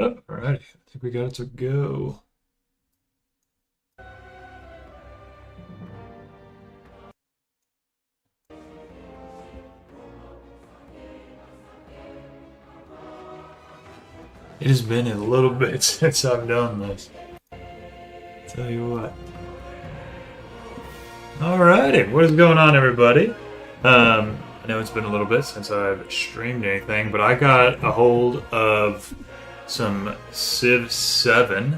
Oh, alrighty. I think we got it to go. It has been a little bit since I've done this. Tell you what. Alrighty, what is going on, everybody? I know it's been a little bit since I've streamed anything, but I got a hold of some Civ 7.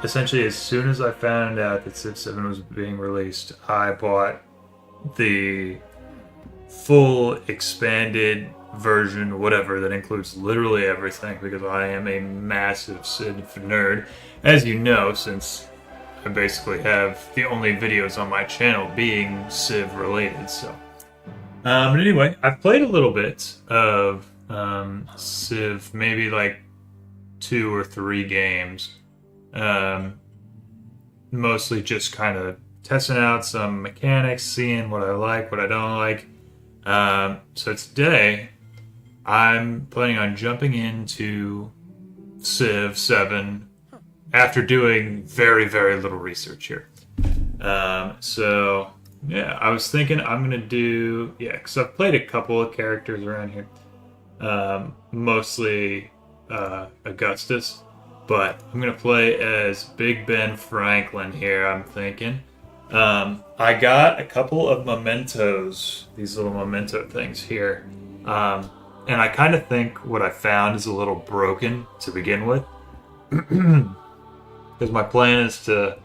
Essentially, as soon as I found out that Civ 7 was being released, I bought the full expanded version, whatever, that includes literally everything because I am a massive Civ nerd, as you know, since I basically have the only videos on my channel being Civ related. So, but anyway, I've played a little bit of Civ, maybe like 2 or 3 games, um, mostly just kind of testing out some mechanics, seeing what I like, what I don't like. So today, I'm planning on jumping into Civ 7 after doing very, very little research here. So, yeah, I was thinking I'm going to do, yeah, because I've played a couple of characters around here, mostly Augustus, but I'm going to play as Big Ben Franklin here, I'm thinking. I got a couple of mementos, these little memento things here. And I kind of think what I found is a little broken to begin with. Because my plan is to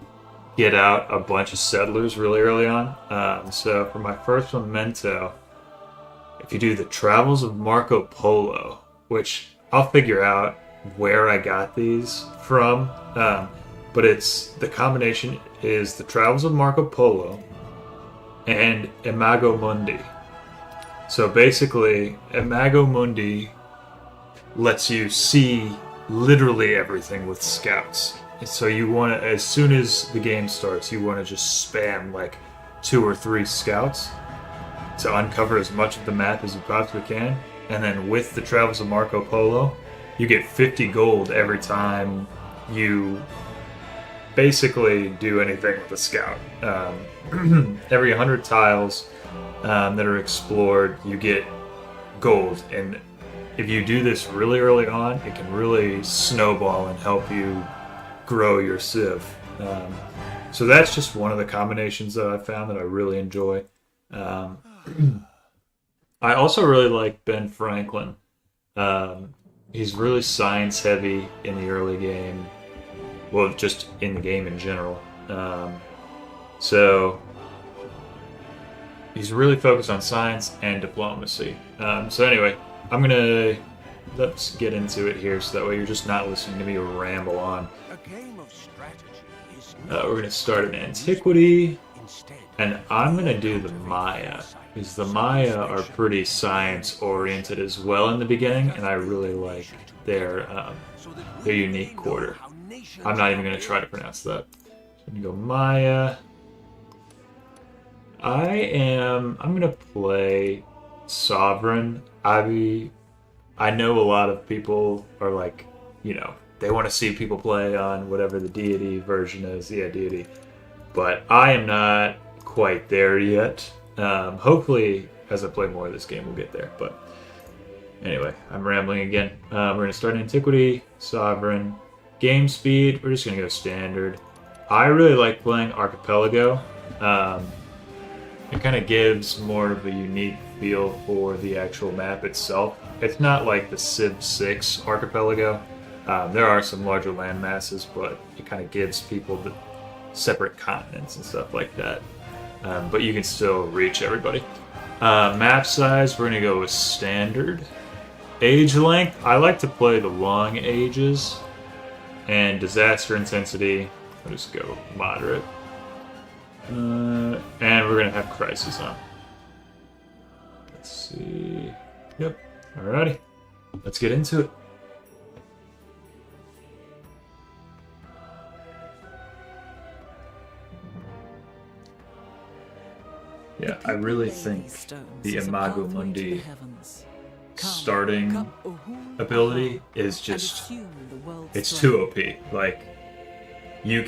get out a bunch of settlers really early on. So for my first memento, if you do the Travels of Marco Polo, which I'll figure out where I got these from, but it's the combination is the Travels of Marco Polo and Imago Mundi. So basically, Imago Mundi lets you see literally everything with scouts. So you want to, as soon as the game starts, you want to just spam like 2 or 3 scouts to uncover as much of the map as you possibly can. And then with the Travels of Marco Polo, you get 50 gold every time you basically do anything with a scout. Every 100 tiles that are explored, you get gold. And if you do this really early on, it can really snowball and help you grow your Civ. So that's just one of the combinations that I found that I really enjoy. Um, I also really like Ben Franklin. He's really science heavy in the early game. Well, just in the game in general. So he's really focused on science and diplomacy. So anyway, let's get into it here so that way you're just not listening to me ramble on. We're going to start in antiquity, and I'm going to do the Maya, because the Maya are pretty science oriented as well in the beginning, and I really like their unique quarter. I'm not even going to try to pronounce that. So I'm going to go Maya. I'm going to play Sovereign. I know a lot of people are like, they want to see people play on whatever the deity version is. Yeah, deity. But I am not quite there yet. Hopefully, as I play more of this game, we'll get there. But anyway, I'm rambling again. We're going to start Antiquity, Sovereign. Game speed, we're just going to go standard. I really like playing Archipelago. It kind of gives more of a unique feel for the actual map itself. It's not like the Civ 6 Archipelago. There are some larger land masses, but it kind of gives people the separate continents and stuff like that. But you can still reach everybody. Map size, we're going to go with standard. Age length, I like to play the long ages. And disaster intensity, I'll just go moderate. And we're going to have crisis on. Let's see. Yep. Alrighty. Let's get into it. Yeah, I really think the Imago Mundi starting ability is just, it's too OP. Like, you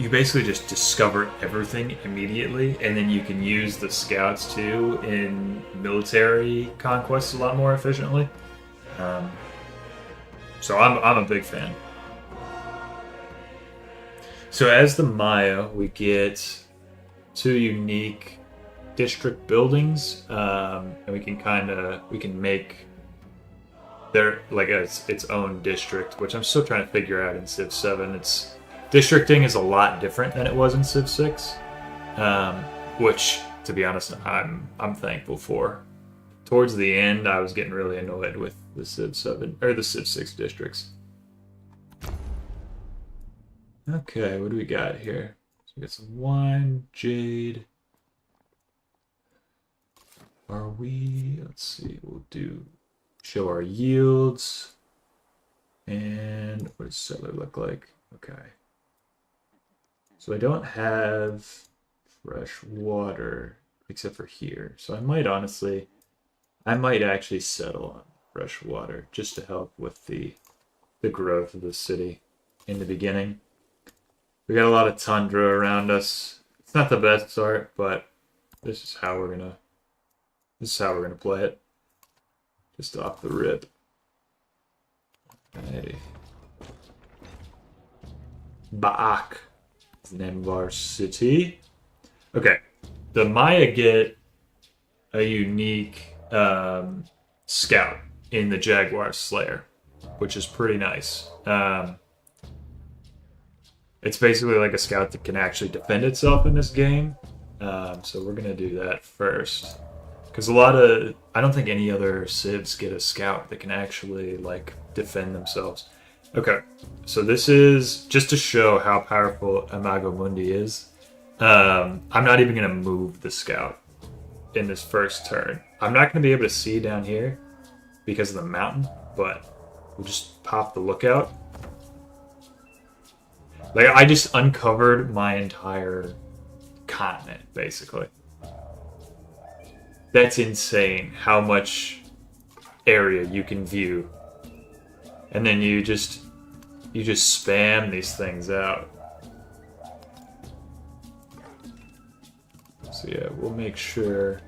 basically just discover everything immediately, and then you can use the scouts too in military conquests a lot more efficiently. So I'm a big fan. So as the Maya, we get 2 unique district buildings, and we can make their like its own district, which I'm still trying to figure out in Civ 7. It's districting is a lot different than it was in Civ 6, which, to be honest, I'm thankful for. Towards the end, I was getting really annoyed with the Civ 7 or the Civ 6 districts. Okay, what do we got here? So we got some wine, jade. Let's see, we'll show our yields. And what does settler look like? Okay. So I don't have fresh water except for here. So I might actually settle on fresh water just to help with the growth of the city in the beginning. We got a lot of tundra around us. It's not the best start, but this is how we're gonna play it. Just off the rip. Alrighty. Baak is the name of our city. Okay. The Maya get a unique scout in the Jaguar Slayer, which is pretty nice. It's basically like a scout that can actually defend itself in this game. So we're going to do that first. Because I don't think any other civs get a scout that can actually like defend themselves. Okay, so this is just to show how powerful Imago Mundi is. I'm not even going to move the scout in this first turn. I'm not going to be able to see down here because of the mountain, but we'll just pop the lookout. Like, I just uncovered my entire continent, basically. That's insane how much area you can view. And then you just spam these things out. So yeah, we'll make sure.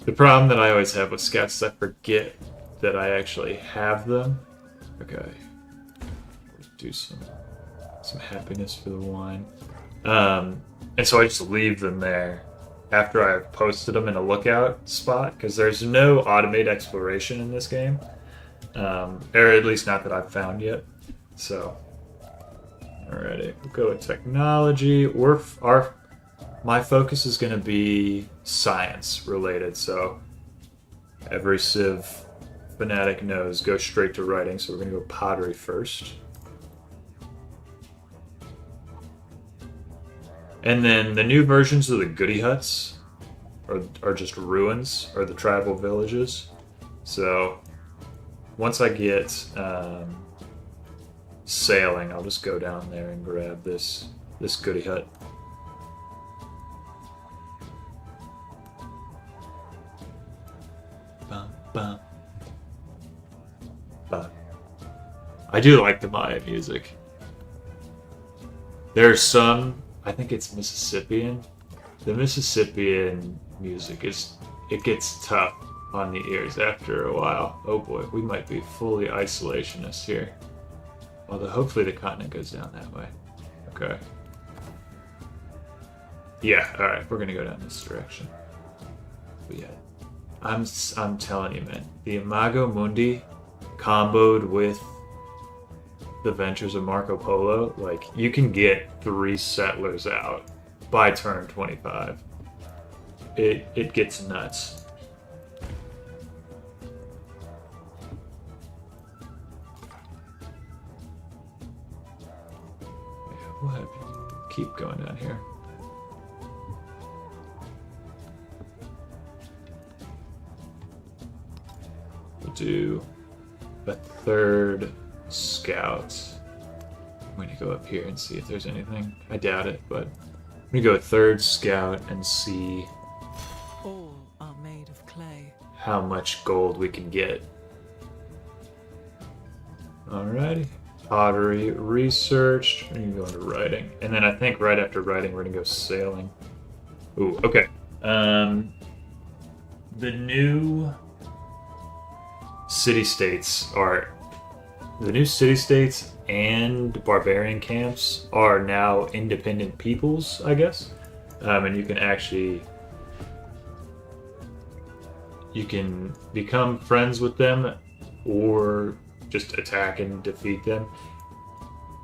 The problem that I always have with scouts is I forget that I actually have them. Okay. Do some happiness for the wine. And so I just leave them there after I've posted them in a lookout spot, because there's no automated exploration in this game. Or at least not that I've found yet. So, alrighty, we'll go with technology. My focus is going to be science related, so every Civ fanatic knows go straight to writing, so we're going to go pottery first. And then the new versions of the goody huts are just ruins, or the tribal villages. So once I get sailing, I'll just go down there and grab this goody hut. Bum, bum. But I do like the Maya music. There's some, I think it's Mississippian. The Mississippian music it gets tough on the ears after a while. Oh boy, we might be fully isolationist here. Although hopefully the continent goes down that way. Okay. Yeah, alright, we're gonna go down this direction. But yeah, I'm telling you, man, the Imago Mundi comboed with the Ventures of Marco Polo, like, you can get 3 settlers out by turn 25. It gets nuts. We'll have you keep going down here. We'll do a 3rd scout. I'm going to go up here and see if there's anything. I doubt it, but I'm going to go a 3rd scout and see all are made of clay. how much gold we can get. Alrighty. Pottery researched. We're gonna go into writing. And then I think right after writing we're gonna go sailing. Ooh, okay. The new city-states and barbarian camps are now independent peoples, I guess. And you can become friends with them or just attack and defeat them.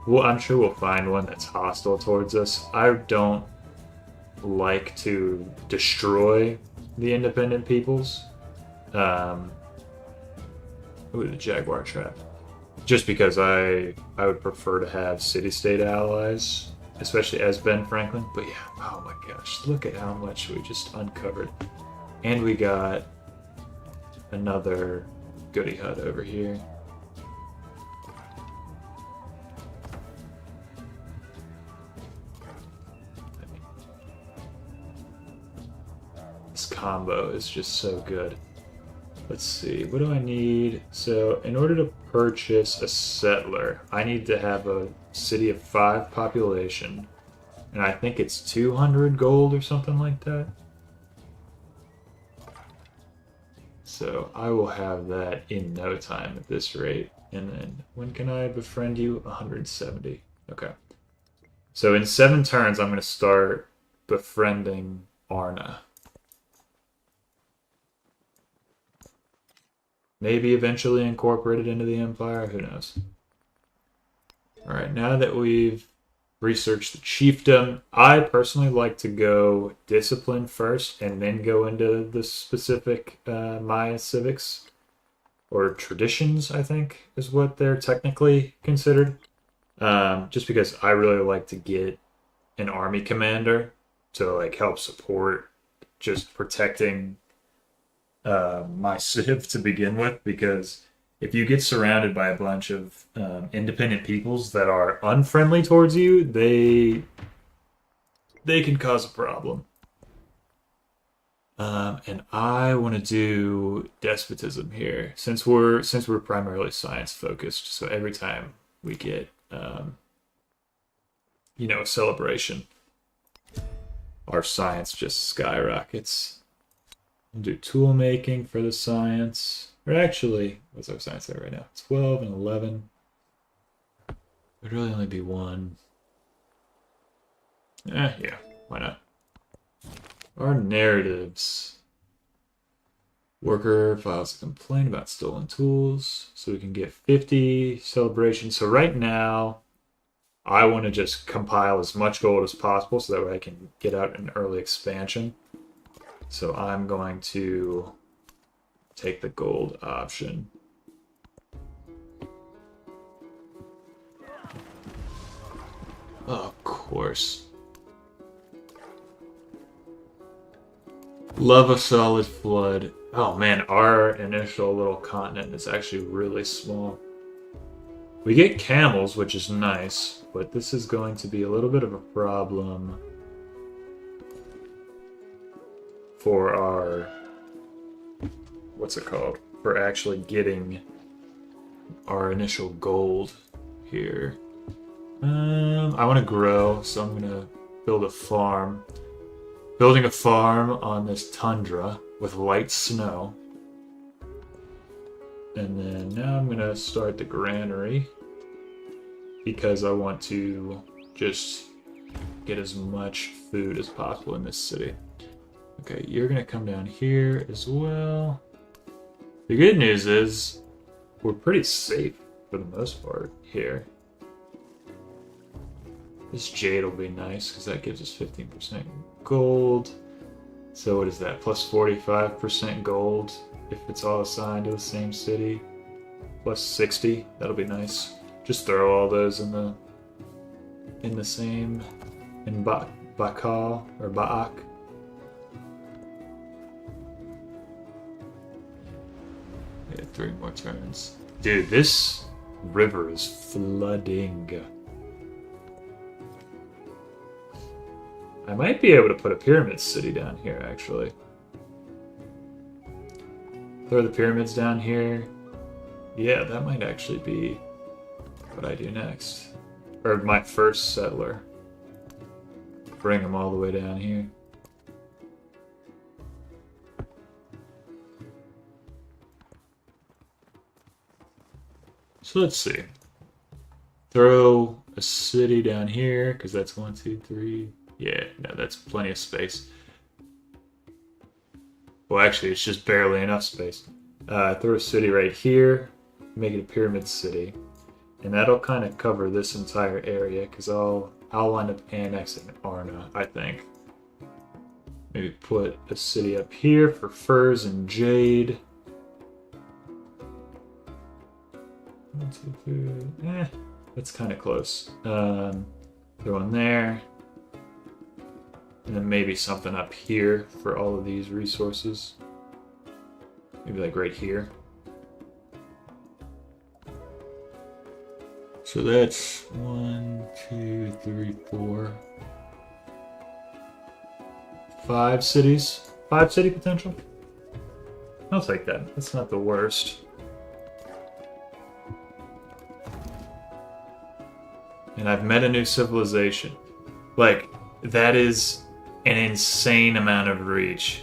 Well, I'm sure we'll find one that's hostile towards us. I don't like to destroy the independent peoples. Ooh, the jaguar trap. Just because I would prefer to have city-state allies, especially as Ben Franklin. But yeah, oh my gosh, look at how much we just uncovered. And we got another goody hut over here. This combo is just so good. Let's see, what do I need? So in order to purchase a settler, I need to have a city of 5 population. And I think it's 200 gold or something like that. So I will have that in no time at this rate. And then when can I befriend you? 170. Okay. So in 7 turns, I'm going to start befriending Arna. Maybe eventually incorporated into the Empire, who knows. Alright, now that we've researched the chiefdom, I personally like to go discipline first and then go into the specific Maya civics, or traditions, I think, is what they're technically considered. Just because I really like to get an army commander to like help support just protecting my civ to begin with, because if you get surrounded by a bunch of independent peoples that are unfriendly towards you, they can cause a problem. And I want to do despotism here, since we're primarily science focused. So every time we get a celebration, our science just skyrockets. We'll do tool making for the science. Or actually, what's our science at right now? 12 and 11. Would really only be 1. Yeah, why not? Our narratives. Worker files a complaint about stolen tools, so we can get 50 celebrations. So right now, I want to just compile as much gold as possible so that way I can get out an early expansion. So I'm going to take the gold option. Oh, of course. Love a solid flood. Oh man, our initial little continent is actually really small. We get camels, which is nice, but this is going to be a little bit of a problem for our, what's it called? For actually getting our initial gold here. I want to grow, so I'm going to build a farm. Building a farm on this tundra with light snow. And then now I'm going to start the granary, because I want to just get as much food as possible in this city. Okay, you're going to come down here as well. The good news is we're pretty safe for the most part here. This jade will be nice because that gives us 15% gold. So what is that? Plus 45% gold if it's all assigned to the same city. Plus 60. That'll be nice. Just throw all those in the same Bakal or Baak. Yeah, 3 more turns. Dude, this river is flooding. I might be able to put a pyramid city down here, actually. Throw the pyramids down here. Yeah, that might actually be what I do next. Or my first settler. Bring them all the way down here. So let's see. Throw a city down here, because that's 1, 2, 3. Yeah, no, that's plenty of space. Well, actually, it's just barely enough space. Throw a city right here, make it a pyramid city. And that'll kind of cover this entire area, because I'll wind up annexing Arna, I think. Maybe put a city up here for furs and jade. 1, 2, 3. That's kind of close. Throw in there. And then maybe something up here for all of these resources. Maybe like right here. So that's 1, 2, 3, 4. 5 cities. 5 city potential? I'll take that. That's not the worst. And I've met a new civilization. Like, that is an insane amount of reach.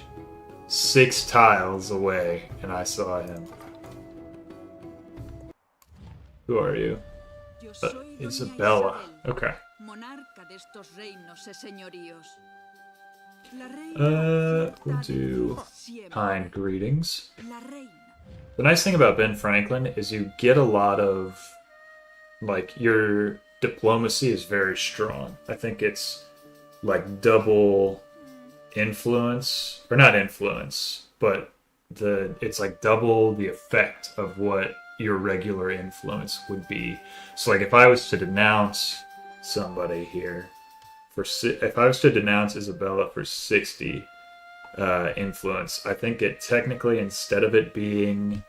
6 tiles away, and I saw him. Who are you? Isabella. Okay. We'll do kind greetings. The nice thing about Ben Franklin is you get a lot of, like, your diplomacy is very strong. I think it's like double influence, or not influence, but it's like double the effect of what your regular influence would be. So like if I was to denounce somebody here if I was to denounce Isabella for 60 influence, I think it technically, instead of it being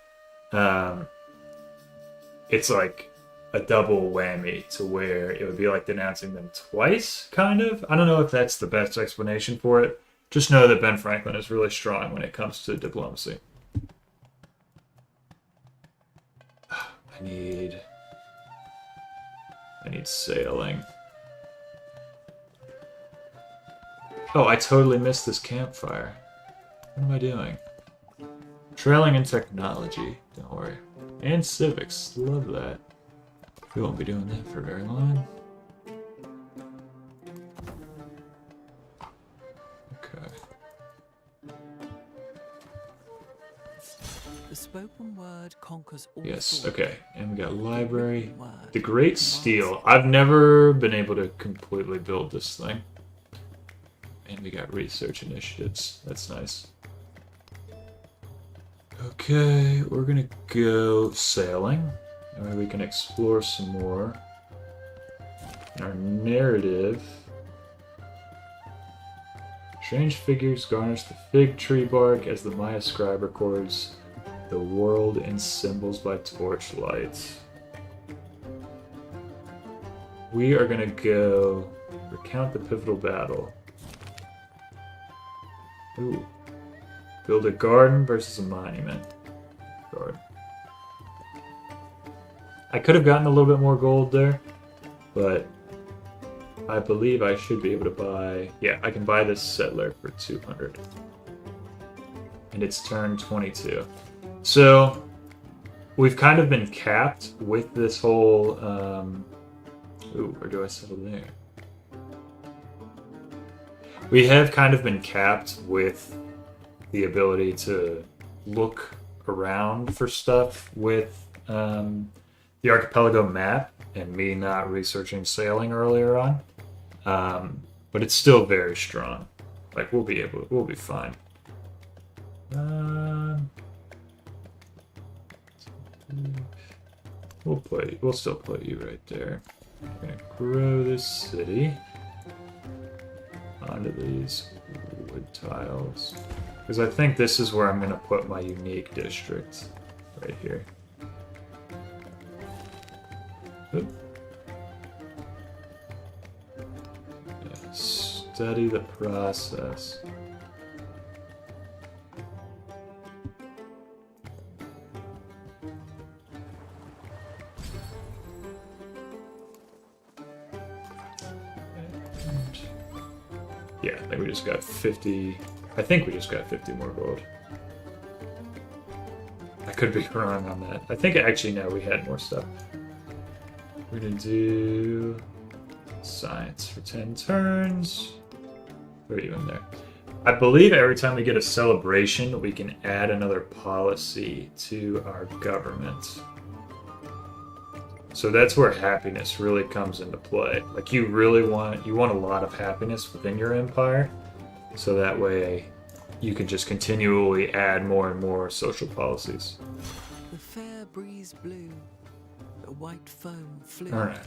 it's like a double whammy, to where it would be like denouncing them twice, kind of. I don't know if that's the best explanation for it. Just know that Ben Franklin is really strong when it comes to diplomacy. I need sailing. Oh, I totally missed this campfire. What am I doing? Trailing in technology. Don't worry. And civics. Love that. We won't be doing that for very long. Okay. The spoken word conquers all. Yes, okay. And we got library. The Great Steel. I've never been able to completely build this thing. And we got research initiatives. That's nice. Okay, we're gonna go sailing. Or we can explore some more. Our narrative. Strange figures garnish the fig tree bark as the Maya scribe records the world in symbols by torchlight. We are gonna go recount the pivotal battle. Ooh. Build a garden versus a monument. Garden. I could have gotten a little bit more gold there, but I believe I should be able to buy... Yeah, I can buy this settler for 200. And it's turn 22. So, we've kind of been capped with this whole... Ooh, where do I settle there? We have kind of been capped with the ability to look around for stuff with the archipelago map, and me not researching sailing earlier on. But it's still very strong. Like, we'll be fine. We'll still play you right there. We're gonna grow this city onto these wood tiles. Because I think this is where I'm gonna put my unique district. Right here. Oop. Yeah, study the process. Yeah, I think we just got 50. I think we just got 50 more gold. I could be wrong on that. I think actually no, we had more stuff. We're gonna do science for 10 turns. Where are you in there? I believe every time we get a celebration, we can add another policy to our government. So that's where happiness really comes into play. Like you want a lot of happiness within your empire, so that way you can just continually add more and more social policies. The fair breeze blew, the white foam flew. Alright,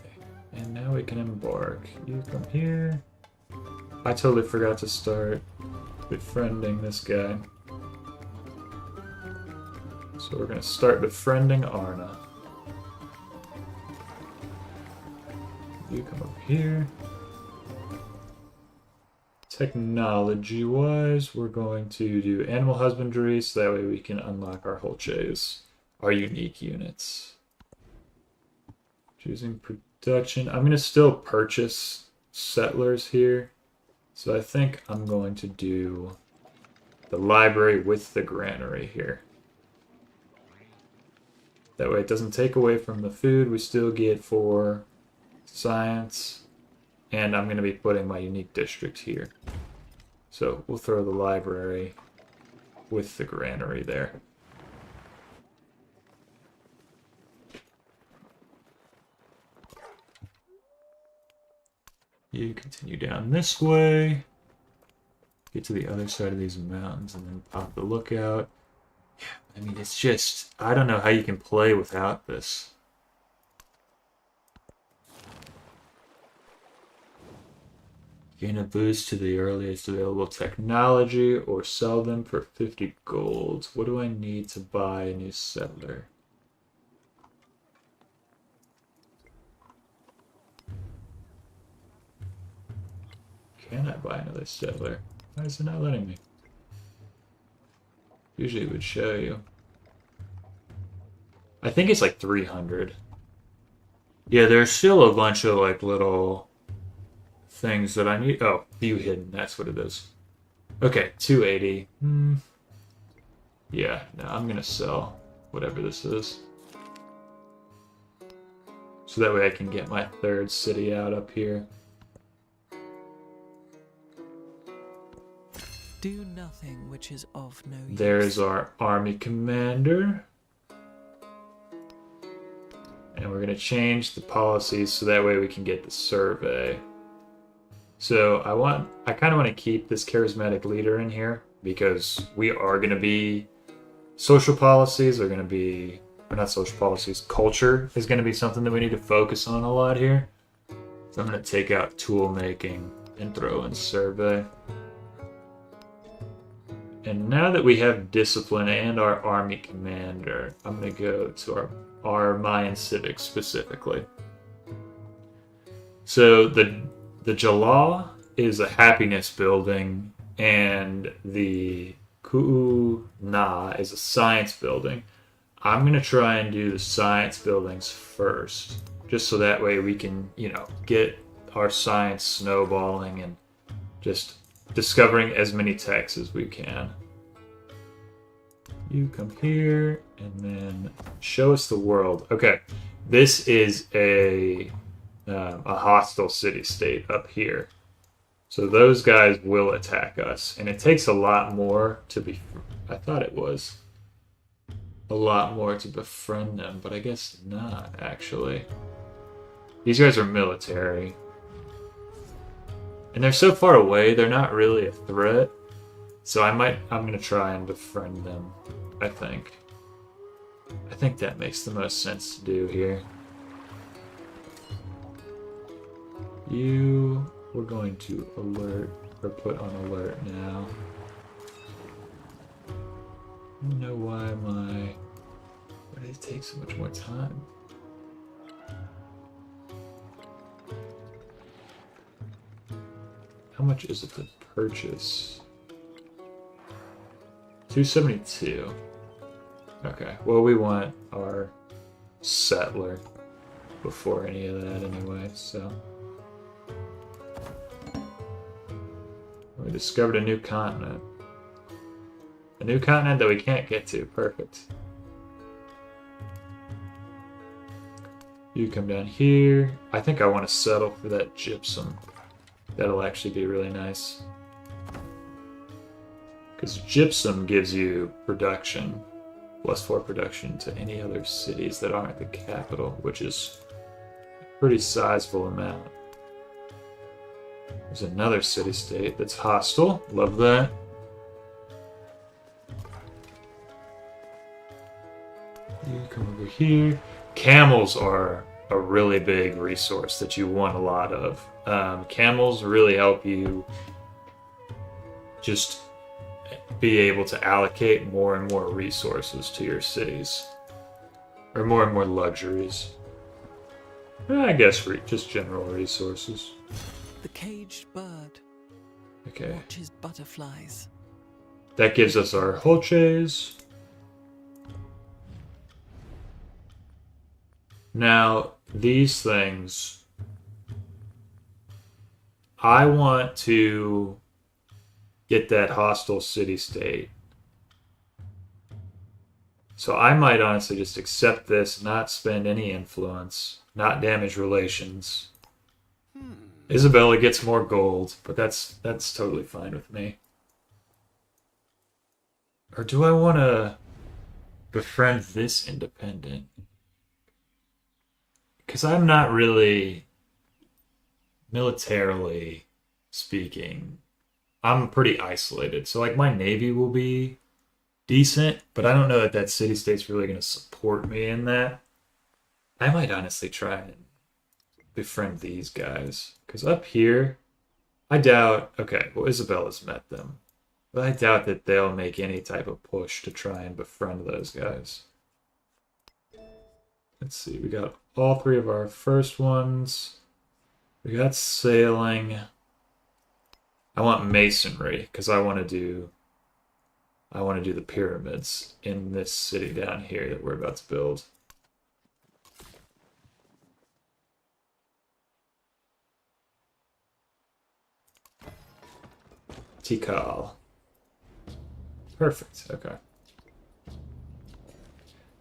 and now we can embark. You come here. I totally forgot to start befriending this guy. So we're gonna start befriending Arna. You come over here. Technology-wise, we're going to do animal husbandry, so that way we can unlock our Holches, our unique units. Choosing production. I'm going to still purchase settlers here, so I think I'm going to do the library with the granary here. That way it doesn't take away from the food we still get for science. And I'm going to be putting my unique district here. So we'll throw the library with the granary there. You continue down this way. Get to the other side of these mountains and then pop the lookout. Yeah, I mean, it's just... I don't know how you can play without this. Gain a boost to the earliest available technology or sell them for 50 gold. What do I need to buy a new settler? Can I buy another settler? Why is it not letting me? Usually it would show you. I think it's like 300. Yeah, there's still a bunch of like little things that I need. Oh, view hidden. That's what it is. Okay, 280. Yeah, no, I'm gonna sell whatever this is. So that way I can get my third city out up here. Do nothing which is of no use. There's our army commander. And we're gonna change the policies so that way we can get the survey. So I kind of want to keep this charismatic leader in here because we are going to be social policies are going to be, or not social policies, culture is going to be something that we need to focus on a lot here. So I'm going to take out tool making and throw in survey. And now that we have discipline and our army commander, I'm going to go to our Mayan civics specifically. So the Jalal is a happiness building, and the Ku'u-Na is a science building. I'm going to try and do the science buildings first, just so that way we can, get our science snowballing and just discovering as many techs as we can. You come here, and then show us the world. Okay, this is a hostile city-state up here. So those guys will attack us. And it takes a lot more to be... I thought it was a lot more to befriend them, but I guess not, actually. These guys are military. And they're so far away, they're not really a threat. So I'm going to try and befriend them, I think. I think that makes the most sense to do here. We're going to alert, or put on alert now. I don't know why why did it take so much more time? How much is it to purchase? 272. Okay, well we want our settler before any of that anyway, so... We discovered a new continent. A new continent that we can't get to. Perfect. You come down here. I think I want to settle for that gypsum. That'll actually be really nice. Because gypsum gives you production. +4 production to any other cities that aren't the capital, which is a pretty sizable amount. There's another city-state that's hostile. Love that. You come over here. Camels are a really big resource that you want a lot of. Camels really help you just be able to allocate more and more resources to your cities. Or more and more luxuries. I guess just general resources. The caged bird Okay. watches butterflies. That gives us our Holches. Now, these things, I want to get that hostile city-state. So I might honestly just accept this, not spend any influence, not damage relations. Isabella gets more gold, but that's totally fine with me. Or do I want to befriend this independent? Because I'm not really, militarily speaking, I'm pretty isolated. So, like, my navy will be decent, but I don't know that that city-state's really going to support me in that. I might honestly try and befriend these guys. Because up here, I doubt, okay, well, Isabella's met them. But I doubt that they'll make any type of push to try and befriend those guys. Let's see, we got all 3 of our first ones. We got sailing. I want masonry, because I want to do the pyramids in this city down here that we're about to build. Tikal. Perfect, okay.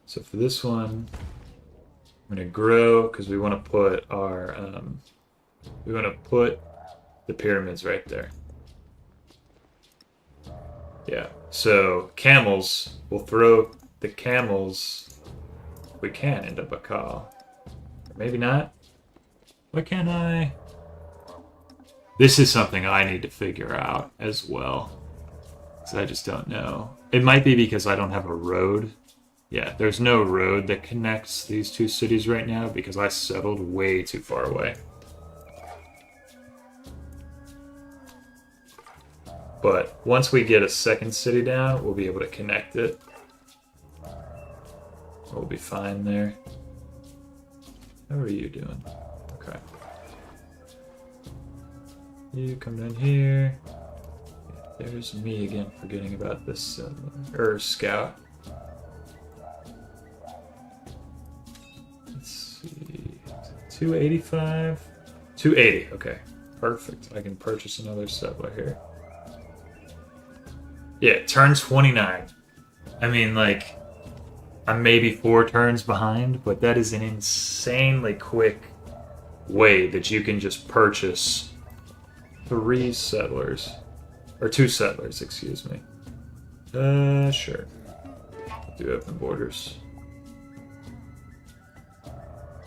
So for this one, I'm gonna grow because we want to put our the pyramids right there. Yeah. So camels, we'll throw the camels if we can into Bakal. Or maybe not. Why can't I? This is something I need to figure out as well. So I just don't know. It might be because I don't have a road. Yeah, there's no road that connects these 2 cities right now because I settled way too far away. But once we get a second city down, we'll be able to connect it. We'll be fine there. How are you doing? Okay. You come down here. There's me again forgetting about this scout. Let's see. 285? 280, okay. Perfect. I can purchase another settler here. Yeah, turn 29. I mean, like, I'm maybe 4 turns behind, but that is an insanely quick way that you can just purchase 3 settlers. Or 2 settlers, excuse me. Sure. Do open borders.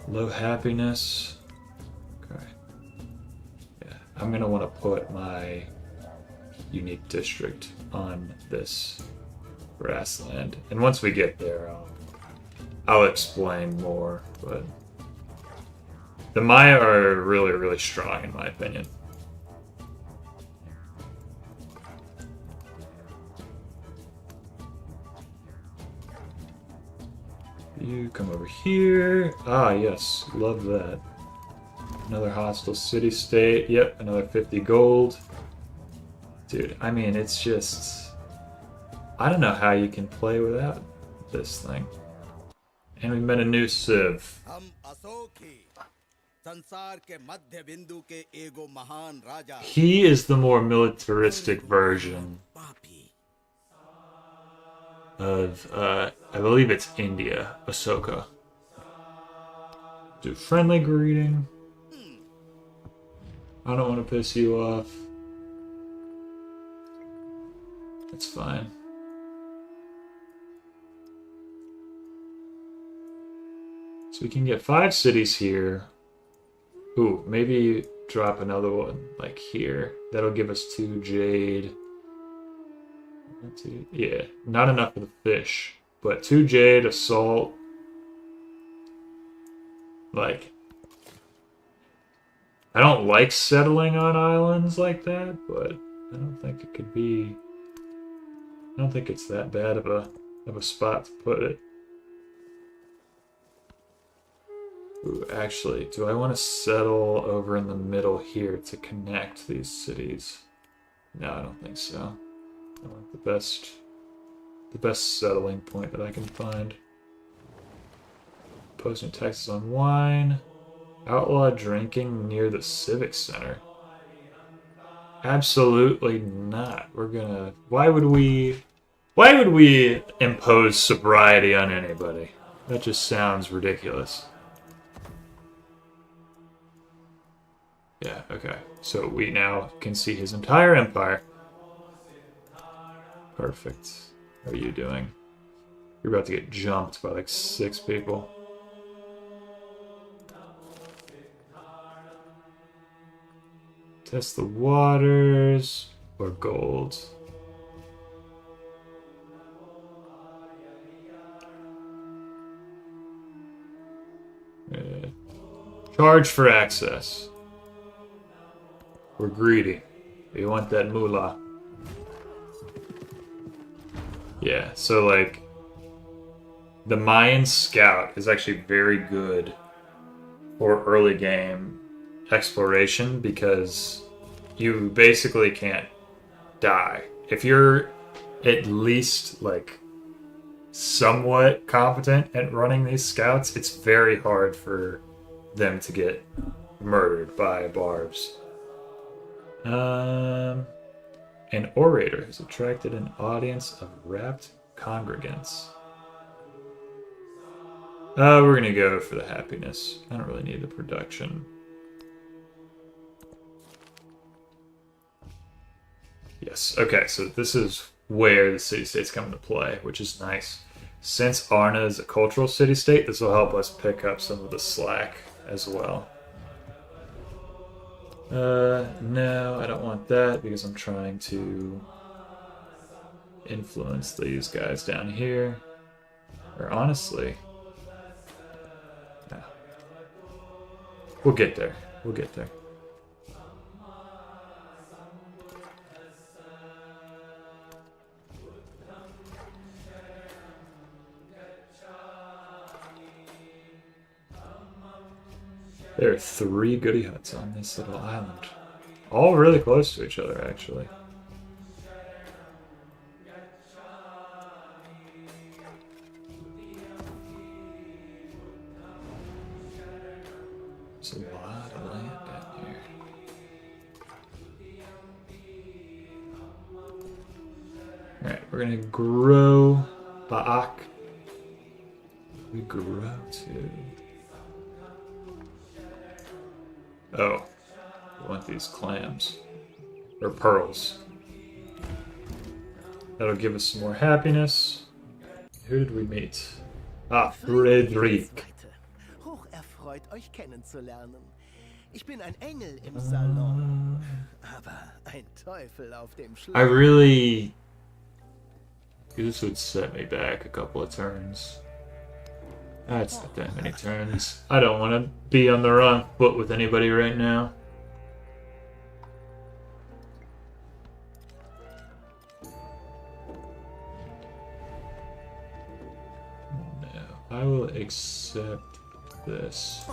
Low happiness. Okay. Yeah, I'm gonna want to put my unique district on this grassland. And once we get there, I'll explain more, but the Maya are really, really strong in my opinion. You come over here. Ah, yes. Love that. Another hostile city-state. Yep, another 50 gold. Dude, I mean, it's just... I don't know how you can play without this thing. And we met a new civ. संसार के मध्य बिंदु के एगो महान राजा He is the more militaristic version पापी of, I believe it's India, Ahsoka. Do friendly greeting. I don't want to piss you off. That's fine. So we can get 5 cities here. Ooh, maybe drop another one like here. That'll give us 2 jade. 2, yeah, not enough for the fish, but 2 jade, a salt. Like, I don't like settling on islands like that, but I don't think it could be. I don't think it's that bad of a spot to put it. Ooh, actually, do I want to settle over in the middle here to connect these cities? No, I don't think so. I want the best settling point that I can find. Posting taxes on wine. Outlaw drinking near the civic center. Absolutely not. We're gonna. Why would we impose sobriety on anybody? That just sounds ridiculous. Yeah, okay. So we now can see his entire empire. Perfect. How are you doing? You're about to get jumped by like 6 people. Test the waters or gold. Charge for access. We're greedy. We want that moolah. Yeah, so like the Mayan scout is actually very good for early game exploration because you basically can't die. If you're at least like somewhat competent at running these scouts, it's very hard for them to get murdered by barbs. An orator has attracted an audience of rapt congregants. We're gonna go for the happiness. I don't really need the production. Yes, okay, so this is where the city-states come into play, which is nice. Since Arna is a cultural city-state, this will help us pick up some of the slack as well. No, I don't want that because I'm trying to influence these guys down here. Or honestly, no. We'll get there. We'll get there. There are 3 goody huts on this little island. All really close to each other, actually. There's a lot of land down here. Alright, we're gonna grow Ba'ak. We grow to... Oh, I want these clams. Or pearls. That'll give us some more happiness. Who did we meet? Ah, Frederick. Hocherfreut, euch kennenzulernen. Ich bin ein Engel im Salon, aber ein Teufel auf dem I Schlag. really... This would set me back a couple of turns. That's not that many turns. I don't want to be on the wrong foot with anybody right now. No, I will accept this.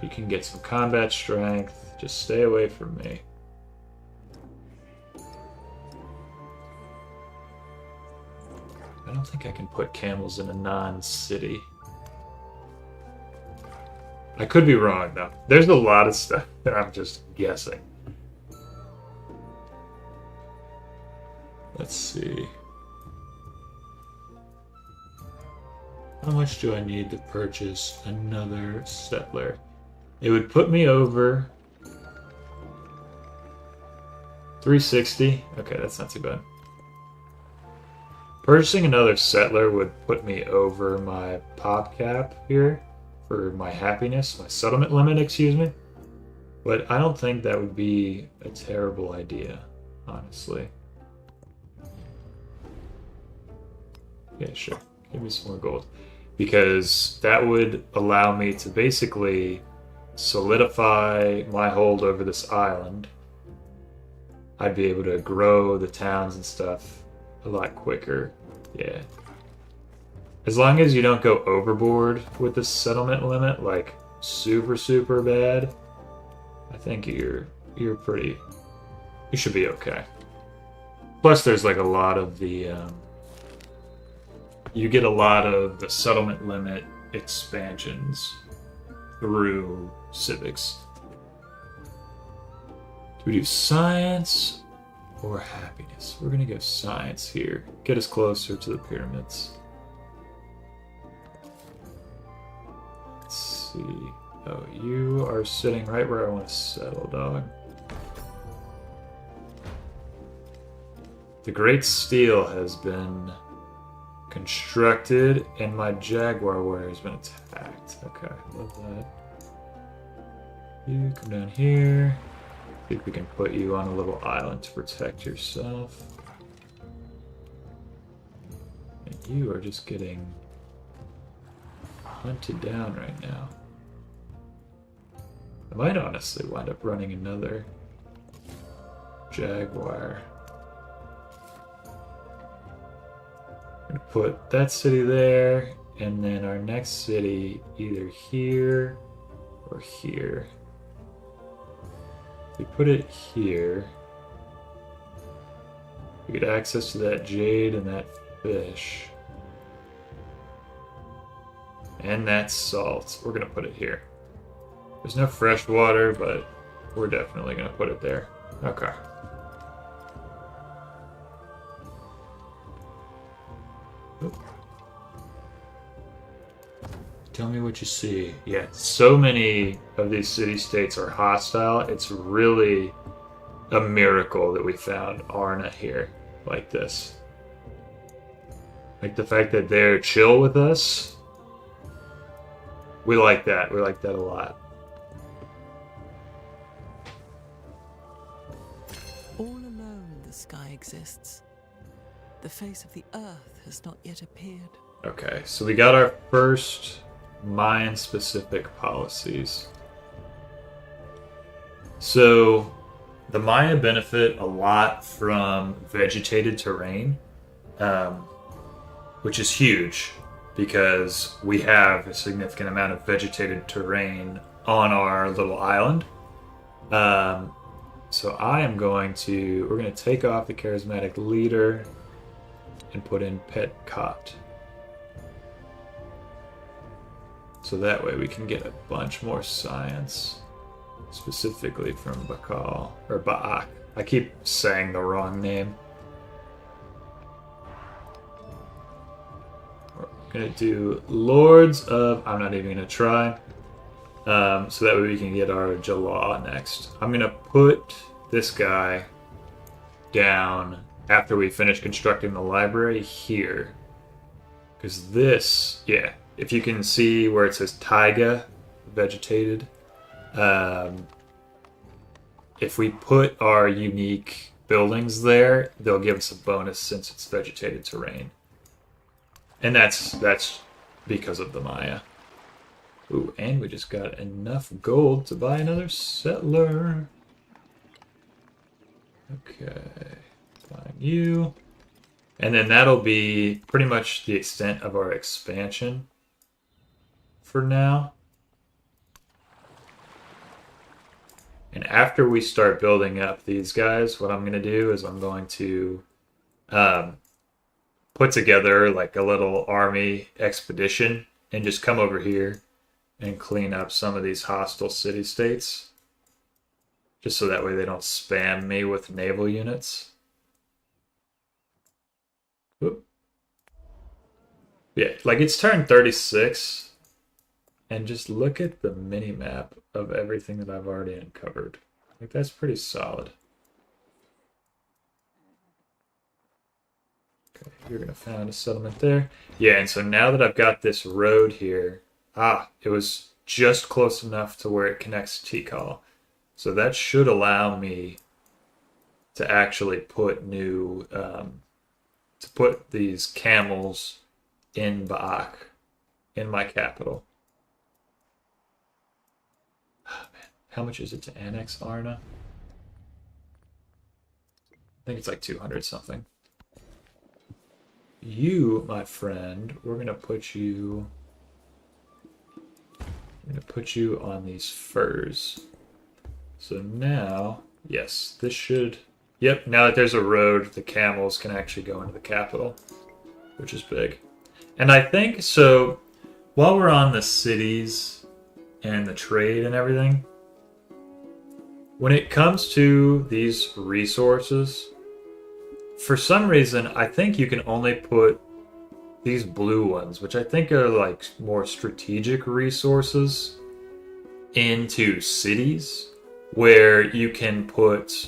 You can get some combat strength. Just stay away from me. I don't think I can put camels in a non-city. I could be wrong, though. There's a lot of stuff that I'm just guessing. Let's see. How much do I need to purchase another settler? It would put me over 360. Okay, that's not too bad. Purchasing another settler would put me over my pop cap here for my happiness, my settlement limit, excuse me. But I don't think that would be a terrible idea, honestly. Yeah, sure. Give me some more gold. Because that would allow me to basically solidify my hold over this island. I'd be able to grow the towns and stuff a lot quicker. Yeah. As long as you don't go overboard with the settlement limit, like super, super bad, I think you're pretty... You should be okay. Plus, there's like a lot of the... you get a lot of the settlement limit expansions through civics. Do we do science or happiness? We're gonna go science here. Get us closer to the pyramids. Let's see. Oh, you are sitting right where I want to settle, dog. The Great Steel has been constructed, and my Jaguar warrior has been attacked. Okay, love that. You come down here. I think we can put you on a little island to protect yourself. And you are just getting hunted down right now. I might honestly wind up running another Jaguar. I'm gonna put that city there, and then our next city either here or here. If we put it here, we get access to that jade and that fish. And that salt. We're gonna put it here. There's no fresh water, but we're definitely gonna put it there. Okay. Oop. Tell me what you see. Yeah, so many of these city-states are hostile. It's really a miracle that we found Arna here like this. Like the fact that they're chill with us. We like that. We like that a lot. All alone the sky exists. The face of the earth has not yet appeared. Okay, so we got our first Mayan-specific policies. So the Maya benefit a lot from vegetated terrain, which is huge because we have a significant amount of vegetated terrain on our little island. So I am we're going to take off the charismatic leader and put in pet cot. So that way we can get a bunch more science, specifically from Bakal, or Ba'ak. I keep saying the wrong name. We're gonna do Lords of, I'm not even gonna try. So that way we can get our Jalaa next. I'm gonna put this guy down after we finish constructing the library here. Because this, yeah, if you can see where it says taiga, vegetated, if we put our unique buildings there, they'll give us a bonus since it's vegetated terrain. And that's because of the Maya. Ooh, and we just got enough gold to buy another settler. Okay, buying you. And then that'll be pretty much the extent of our expansion for now. And after we start building up these guys, what I'm going to do is I'm going to put together like a little army expedition and just come over here and clean up some of these hostile city-states. Just so that way they don't spam me with naval units. Whoop. Yeah, like it's turn 36. And just look at the mini-map of everything that I've already uncovered. Like, that's pretty solid. Okay, you're going to found a settlement there. Yeah, and so now that I've got this road here, it was just close enough to where it connects to Tikal. So that should allow me to actually put new, to put these camels in Ba'ak, in my capital. Oh, man. How much is it to annex Arna? I think it's like 200 something. You, my friend, we're gonna put you on these furs. So now, yes, this should, yep, now that there's a road, the camels can actually go into the capital, which is big. And I think, so, while we're on the cities and the trade and everything, when it comes to these resources, for some reason, I think you can only put these blue ones, which I think are like more strategic resources, into cities, where you can put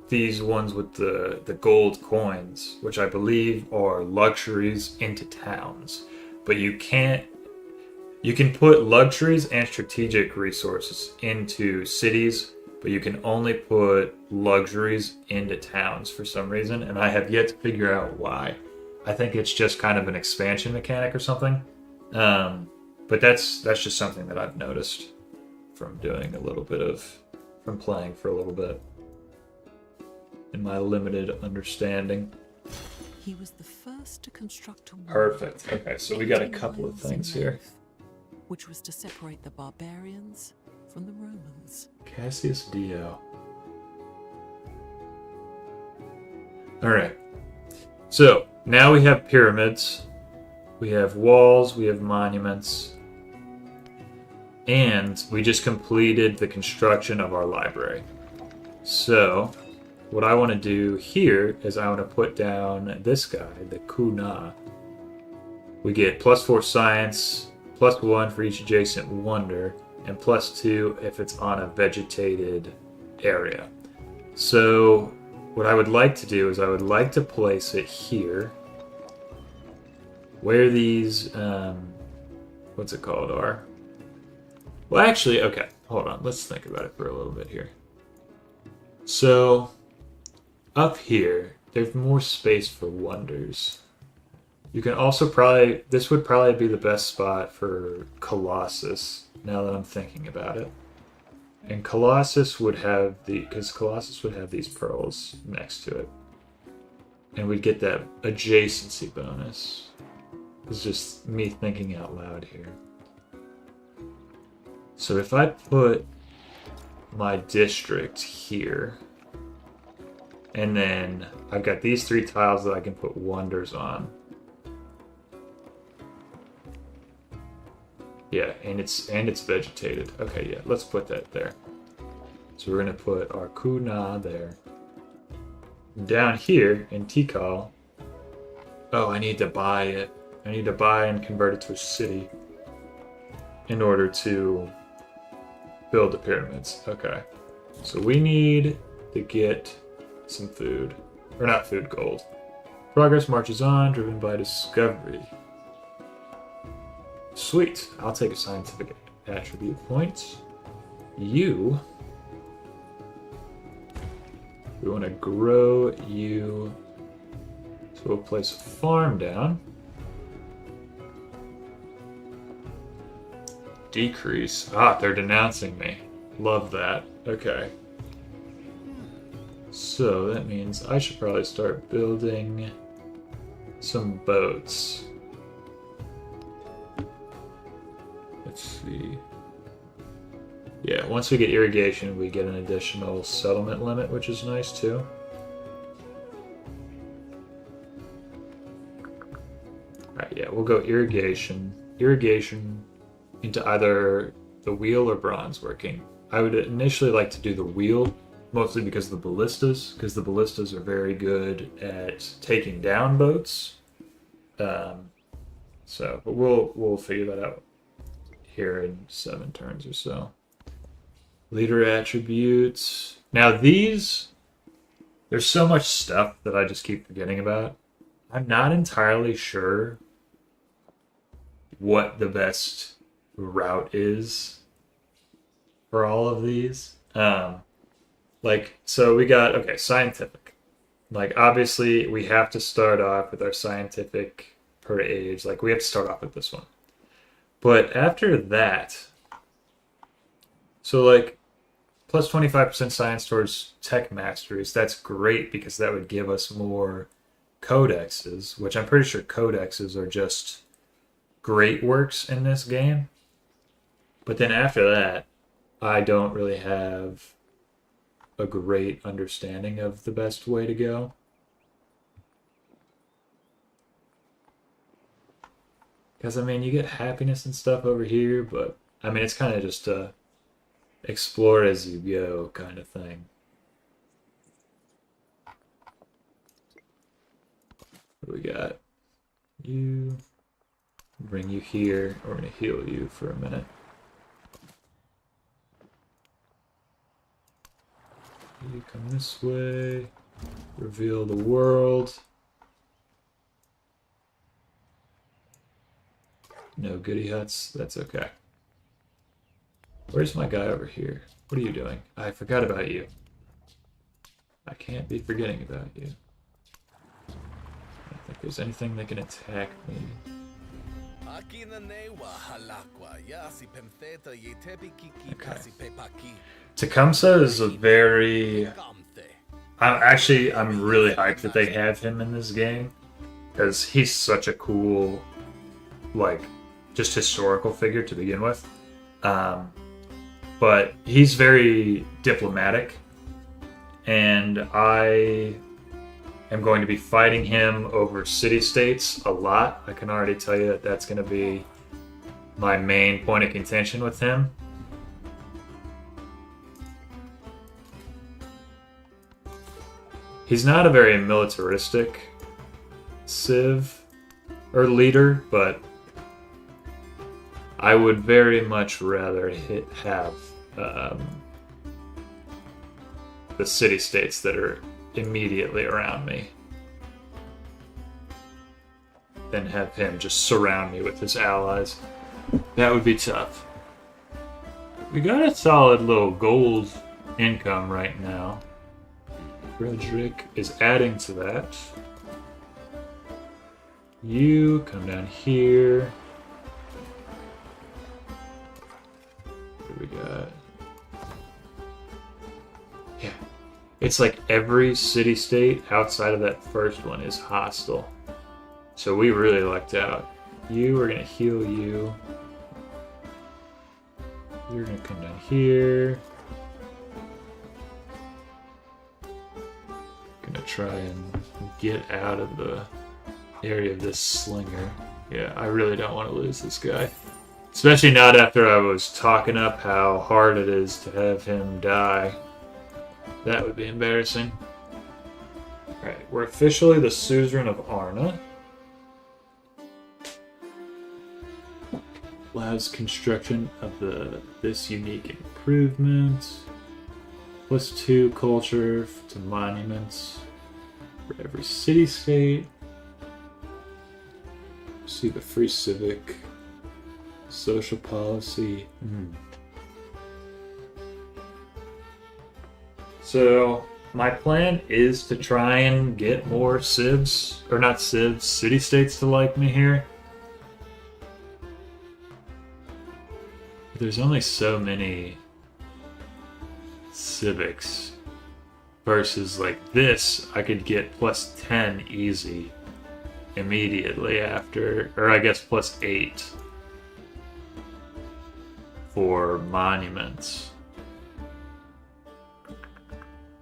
these ones with the gold coins, which I believe are luxuries, into towns. But you can put luxuries and strategic resources into cities, but you can only put luxuries into towns for some reason, and I have yet to figure out why. I think it's just kind of an expansion mechanic or something. But that's just something that I've noticed from doing a little bit of, from playing for a little bit, in my limited understanding. He was the first to construct a wall. Perfect. Okay, so we got a couple of things here. Which was to separate the barbarians from the Romans. Cassius Dio. Alright. So, now we have pyramids. We have walls, we have monuments. And we just completed the construction of our library. So, what I want to do here is I want to put down this guy, the Kuna. We get +4 science, +1 for each adjacent wonder, and +2 if it's on a vegetated area. So what I would like to do is I would like to place it here, where these, what's it called, are. Well, actually, okay, hold on. Let's think about it for a little bit here. So, up here, there's more space for wonders. You can also probably, this would probably be the best spot for Colossus, now that I'm thinking about it. And Colossus would have because Colossus would have these pearls next to it. And we'd get that adjacency bonus. It's just me thinking out loud here. So if I put my district here, and then I've got these 3 tiles that I can put wonders on. Yeah, and it's vegetated. Okay, yeah, let's put that there. So we're gonna put our Kuna there. Down here in Tikal, oh, I need to buy it. I need to buy and convert it to a city in order to build the pyramids. Okay, so we need to get some food, or not food, gold. Progress marches on, driven by discovery. Sweet, I'll take a scientific attribute point. You, we want to grow you, so we'll place a farm down. Decrease. They're denouncing me. Love that. Okay. So that means I should probably start building some boats. Let's see. Yeah, once we get irrigation, we get an additional settlement limit, which is nice too. Alright, yeah, we'll go irrigation, irrigation, into either the wheel or bronze working. I would initially like to do the wheel, mostly because of the ballistas, because the ballistas are very good at taking down boats. But we'll figure that out here in 7 turns or so. Leader attributes. Now these, there's so much stuff that I just keep forgetting about. I'm not entirely sure what the best route is for all of these. So we got, okay, scientific. Like, obviously, we have to start off with our scientific per age. Like, we have to start off with this one. But after that, so like, plus 25% science towards tech masteries, that's great because that would give us more codexes, which I'm pretty sure codexes are just great works in this game. But then after that, I don't really have a great understanding of the best way to go. Because, I mean, you get happiness and stuff over here, but, I mean, it's kind of just a explore as you go kind of thing. What do we got? You. Bring you here. We're going to heal you for a minute. You come this way. Reveal the world. No goody huts. That's okay. Where's my guy over here? What are you doing? I forgot about you. I can't be forgetting about you. I don't think there's anything that can attack me. Okay. Tecumseh is a very... I'm really hyped that they have him in this game. Because he's such a cool, like, just historical figure to begin with. But he's very diplomatic. And I am going to be fighting him over city-states a lot. I can already tell you that that's going to be my main point of contention with him. He's not a very militaristic civ or leader, but I would very much rather have the city-states that are immediately around me than have him just surround me with his allies. That would be tough. We got a solid little gold income right now. Frederick is adding to that. You come down here. What do we got? Yeah. It's like every city-state outside of that first one is hostile. So we really lucked out. You are going to heal you. You're going to come down here. Gonna try and get out of the area of this slinger. Yeah, I really don't want to lose this guy. Especially not after I was talking up how hard it is to have him die. That would be embarrassing. Alright, we're officially the suzerain of Arna. Allows construction of this unique improvement. +2 culture to monuments for every city-state. See the free civic, social policy. So my plan is to try and get more civs, or not civs, city-states to like me here. But there's only so many civics versus like this. I could get +10 easy immediately after, or I guess +8 for monuments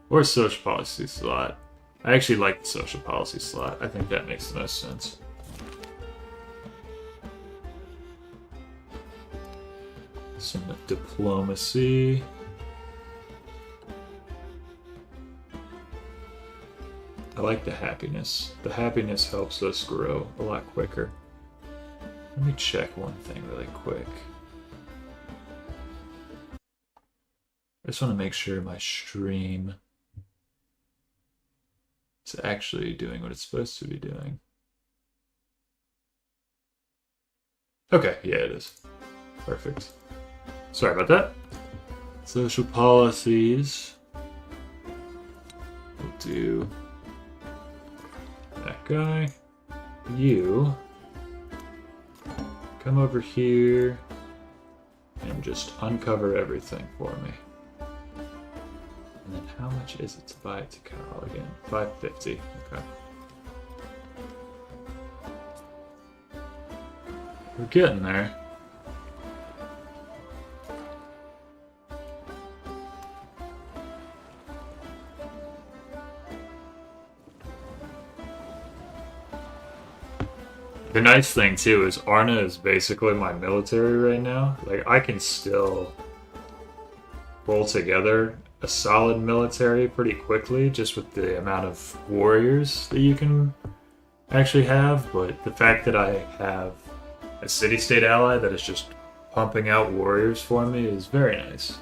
or social policy slot. I actually like the social policy slot. I think that makes the most sense. Some diplomacy. I like the happiness. The happiness helps us grow a lot quicker. Let me check one thing really quick. I just want to make sure my stream is actually doing what it's supposed to be doing. Okay, yeah, it is. Perfect. Sorry about that. Social policies. We'll do that guy. You come over here and just uncover everything for me. And then how much is it to buy it to Kyle again? 550. Okay. We're getting there. The nice thing too is Arna is basically my military right now. Like I can still roll together a solid military pretty quickly just with the amount of warriors that you can actually have, but the fact that I have a city-state ally that is just pumping out warriors for me is very nice.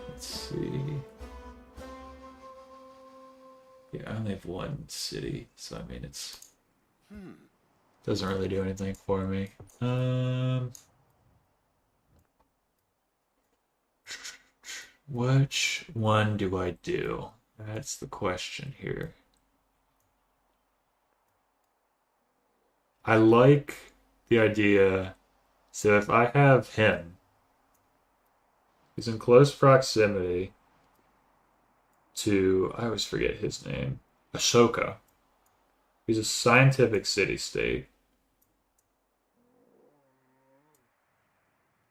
Let's see. Yeah, I only have one city, so I mean it's doesn't really do anything for me. Which one do I do? That's the question here. I like the idea. So if I have him, he's in close proximity to, I always forget his name, Ashoka. He's a scientific city-state,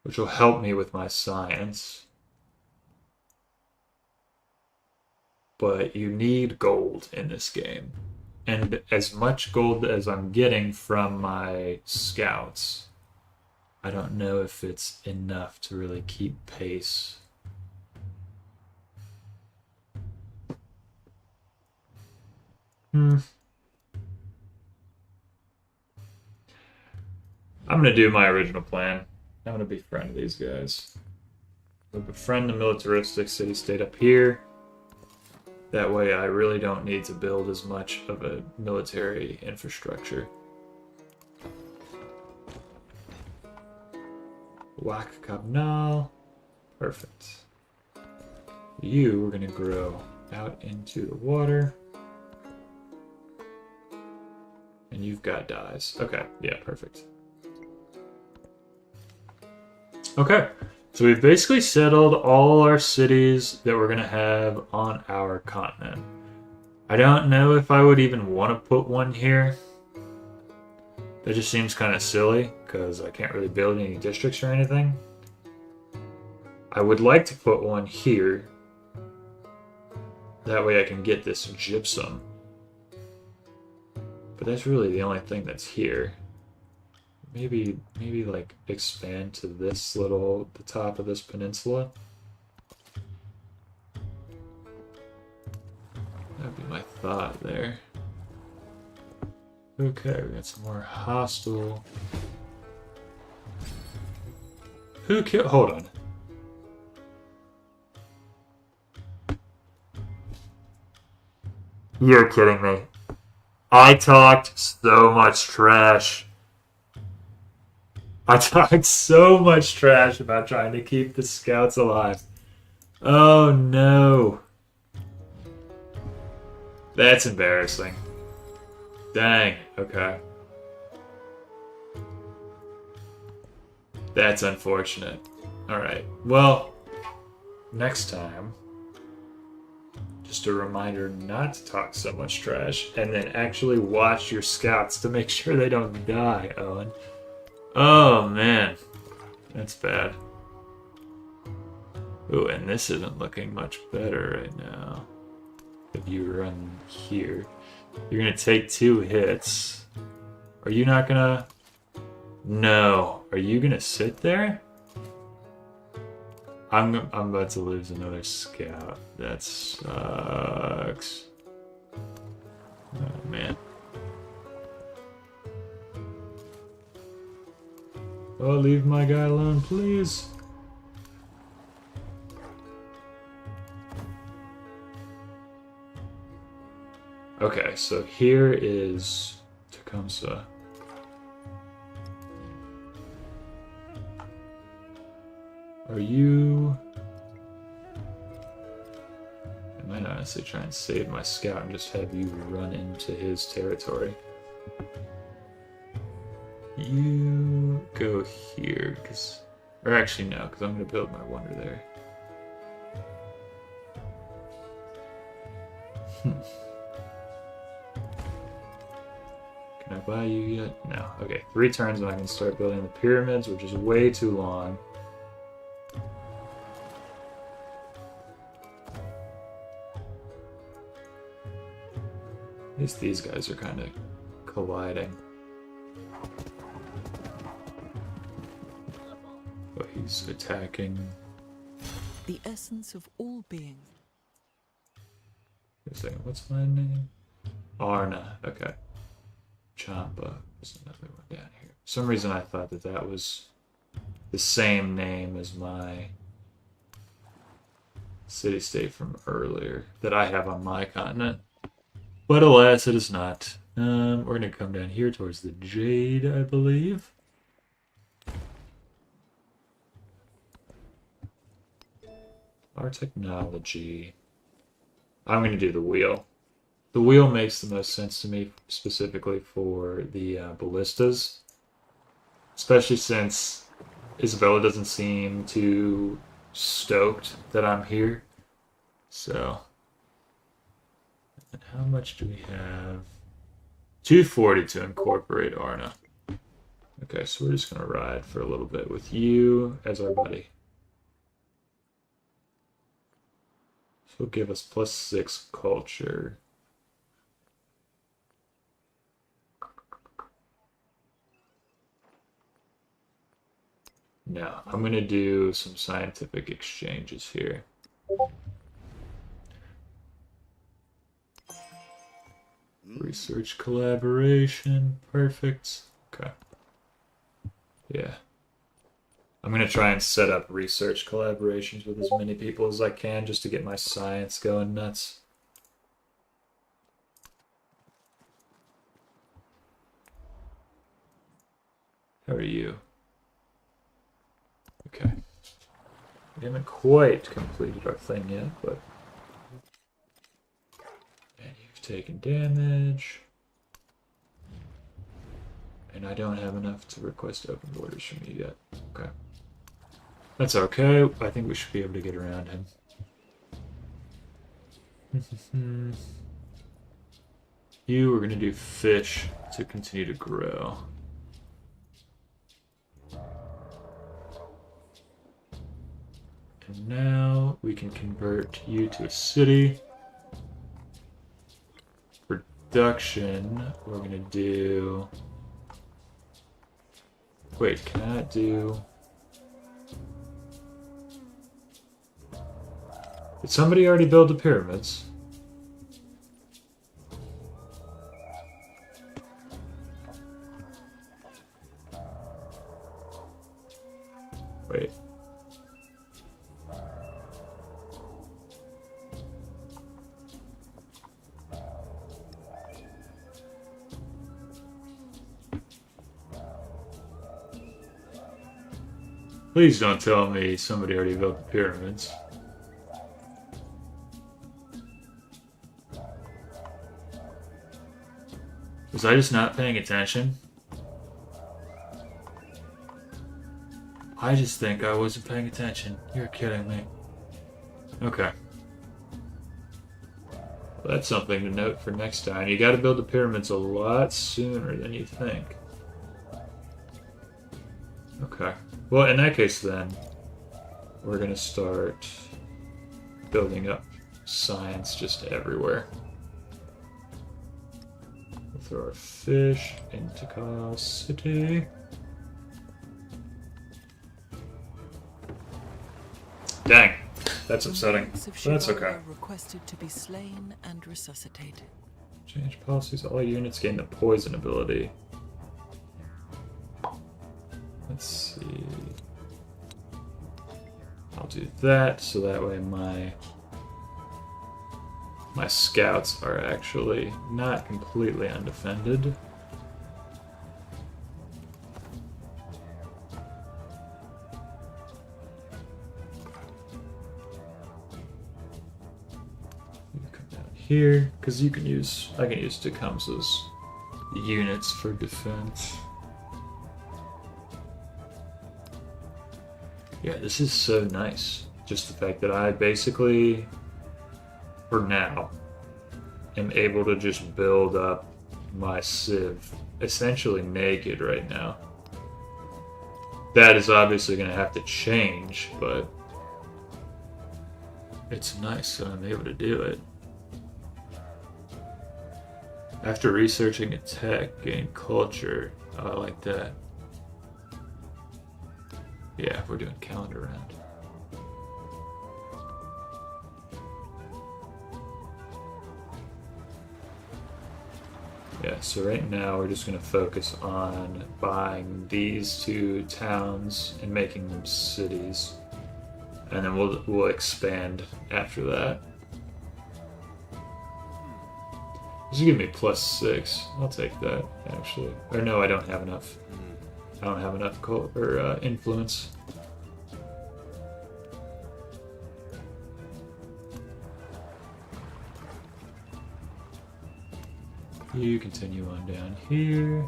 which will help me with my science. But you need gold in this game. And as much gold as I'm getting from my scouts, I don't know if it's enough to really keep pace. I'm gonna do my original plan. I'm gonna befriend these guys. I'll befriend the militaristic city-state up here. That way I really don't need to build as much of a military infrastructure. Whack Cabnal. Perfect. You are going to grow out into the water. And you've got dyes. Okay, yeah, perfect. Okay. So we've basically settled all our cities that we're going to have on our continent. I don't know if I would even want to put one here. That just seems kind of silly because I can't really build any districts or anything. I would like to put one here. That way I can get this gypsum. But that's really the only thing that's here. Maybe like expand to this the top of this peninsula. That'd be my thought there. Okay, we got some more hostile. Who killed? Hold on. You're kidding me. I talked so much trash. I talked so much trash about trying to keep the scouts alive. Oh no. That's embarrassing. Dang, okay. That's unfortunate. Alright, well, next time, just a reminder not to talk so much trash, and then actually watch your scouts to make sure they don't die, Owen. Oh man, that's bad. Ooh, and this isn't looking much better right now. If you run here, you're gonna take 2 hits. Are you not gonna? No. Are you gonna sit there? I'm about to lose another scout. That sucks. Oh man. Oh, leave my guy alone, please. Okay, so here is Tecumseh. Are you... I might honestly try and save my scout and just have you run into his territory. You go here, because... Or actually no, because I'm going to build my wonder there. Can I buy you yet? No. Okay, 3 turns and I can start building the pyramids, which is way too long. At least these guys are kind of colliding. Oh, he's attacking. The essence of all being. Wait a second, what's my name? Arna, okay. Champa is another one down here. For some reason I thought that that was the same name as my city-state from earlier that I have on my continent. But alas, it is not. We're going to come down here towards the Jade, I believe. Our technology. I'm going to do the wheel. The wheel makes the most sense to me, specifically for the ballistas. Especially since Isabella doesn't seem too stoked that I'm here. So... And how much do we have? 240 to incorporate Arna. Okay, so we're just going to ride for a little bit with you as our buddy. So it'll give us +6 culture. Now, I'm going to do some scientific exchanges here. Research collaboration, perfect. Okay. Yeah. I'm gonna try and set up research collaborations with as many people as I can just to get my science going nuts. How are you? Okay. We haven't quite completed our thing yet, but... Taking damage. And I don't have enough to request open borders from you yet. Okay. That's okay. I think we should be able to get around him. You are going to do fish to continue to grow. And now we can convert you to a city. Production, we're gonna do... Wait, can I do... Did somebody already build the pyramids? Wait. Please don't tell me somebody already built the pyramids. Was I just not paying attention? I just think I wasn't paying attention. You're kidding me. Okay. Well, that's something to note for next time. You gotta build the pyramids a lot sooner than you think. Okay. Well, in that case then, we're gonna start building up science just everywhere. We'll throw our fish into Chaos City. Dang, that's upsetting. Monks of But that's Shibboleth okay. are requested to be slain and resuscitated. Change policies. All units gain the poison ability. Let's see. I'll do that so that way my scouts are actually not completely undefended. You come down here because I can use Tecumseh's units for defense. Yeah, this is so nice. Just the fact that I basically, for now, am able to just build up my civ essentially naked right now. That is obviously going to have to change, but it's nice that I'm able to do it. After researching a tech, gain culture. Oh, I like that. Yeah, we're doing calendar round. Yeah, so right now we're just going to focus on buying these 2 towns and making them cities. And then we'll expand after that. This will give me +6. I'll take that, actually. Or no, I don't have enough. I don't have enough influence. You continue on down here.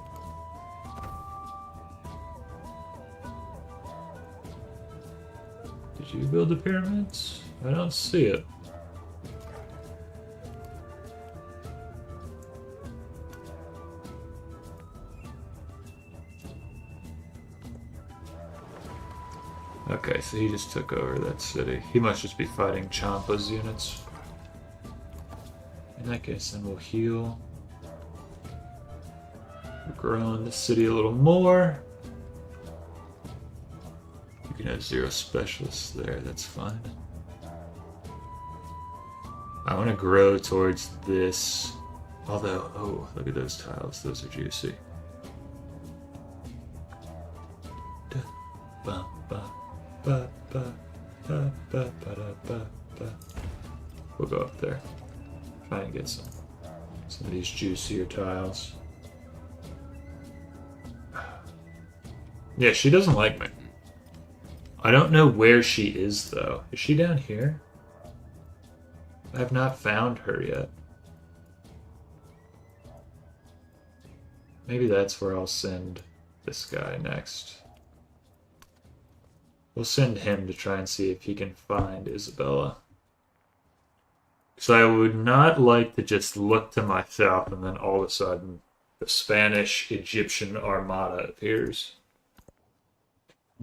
Did you build the pyramids? I don't see it. Okay, so he just took over that city. He must just be fighting Champa's units. In that case, then we'll heal. We're growing the city a little more. You can have 0 specialists there, that's fine. I want to grow towards this. Although, oh, look at those tiles. Those are juicy. We'll go up there. Try and get some of these juicier tiles. Yeah, she doesn't like me. I don't know where she is, though. Is she down here? I have not found her yet. Maybe that's where I'll send this guy next. We'll send him to try and see if he can find Isabella. So I would not like to just look to my south and then all of a sudden the Spanish-Egyptian armada appears.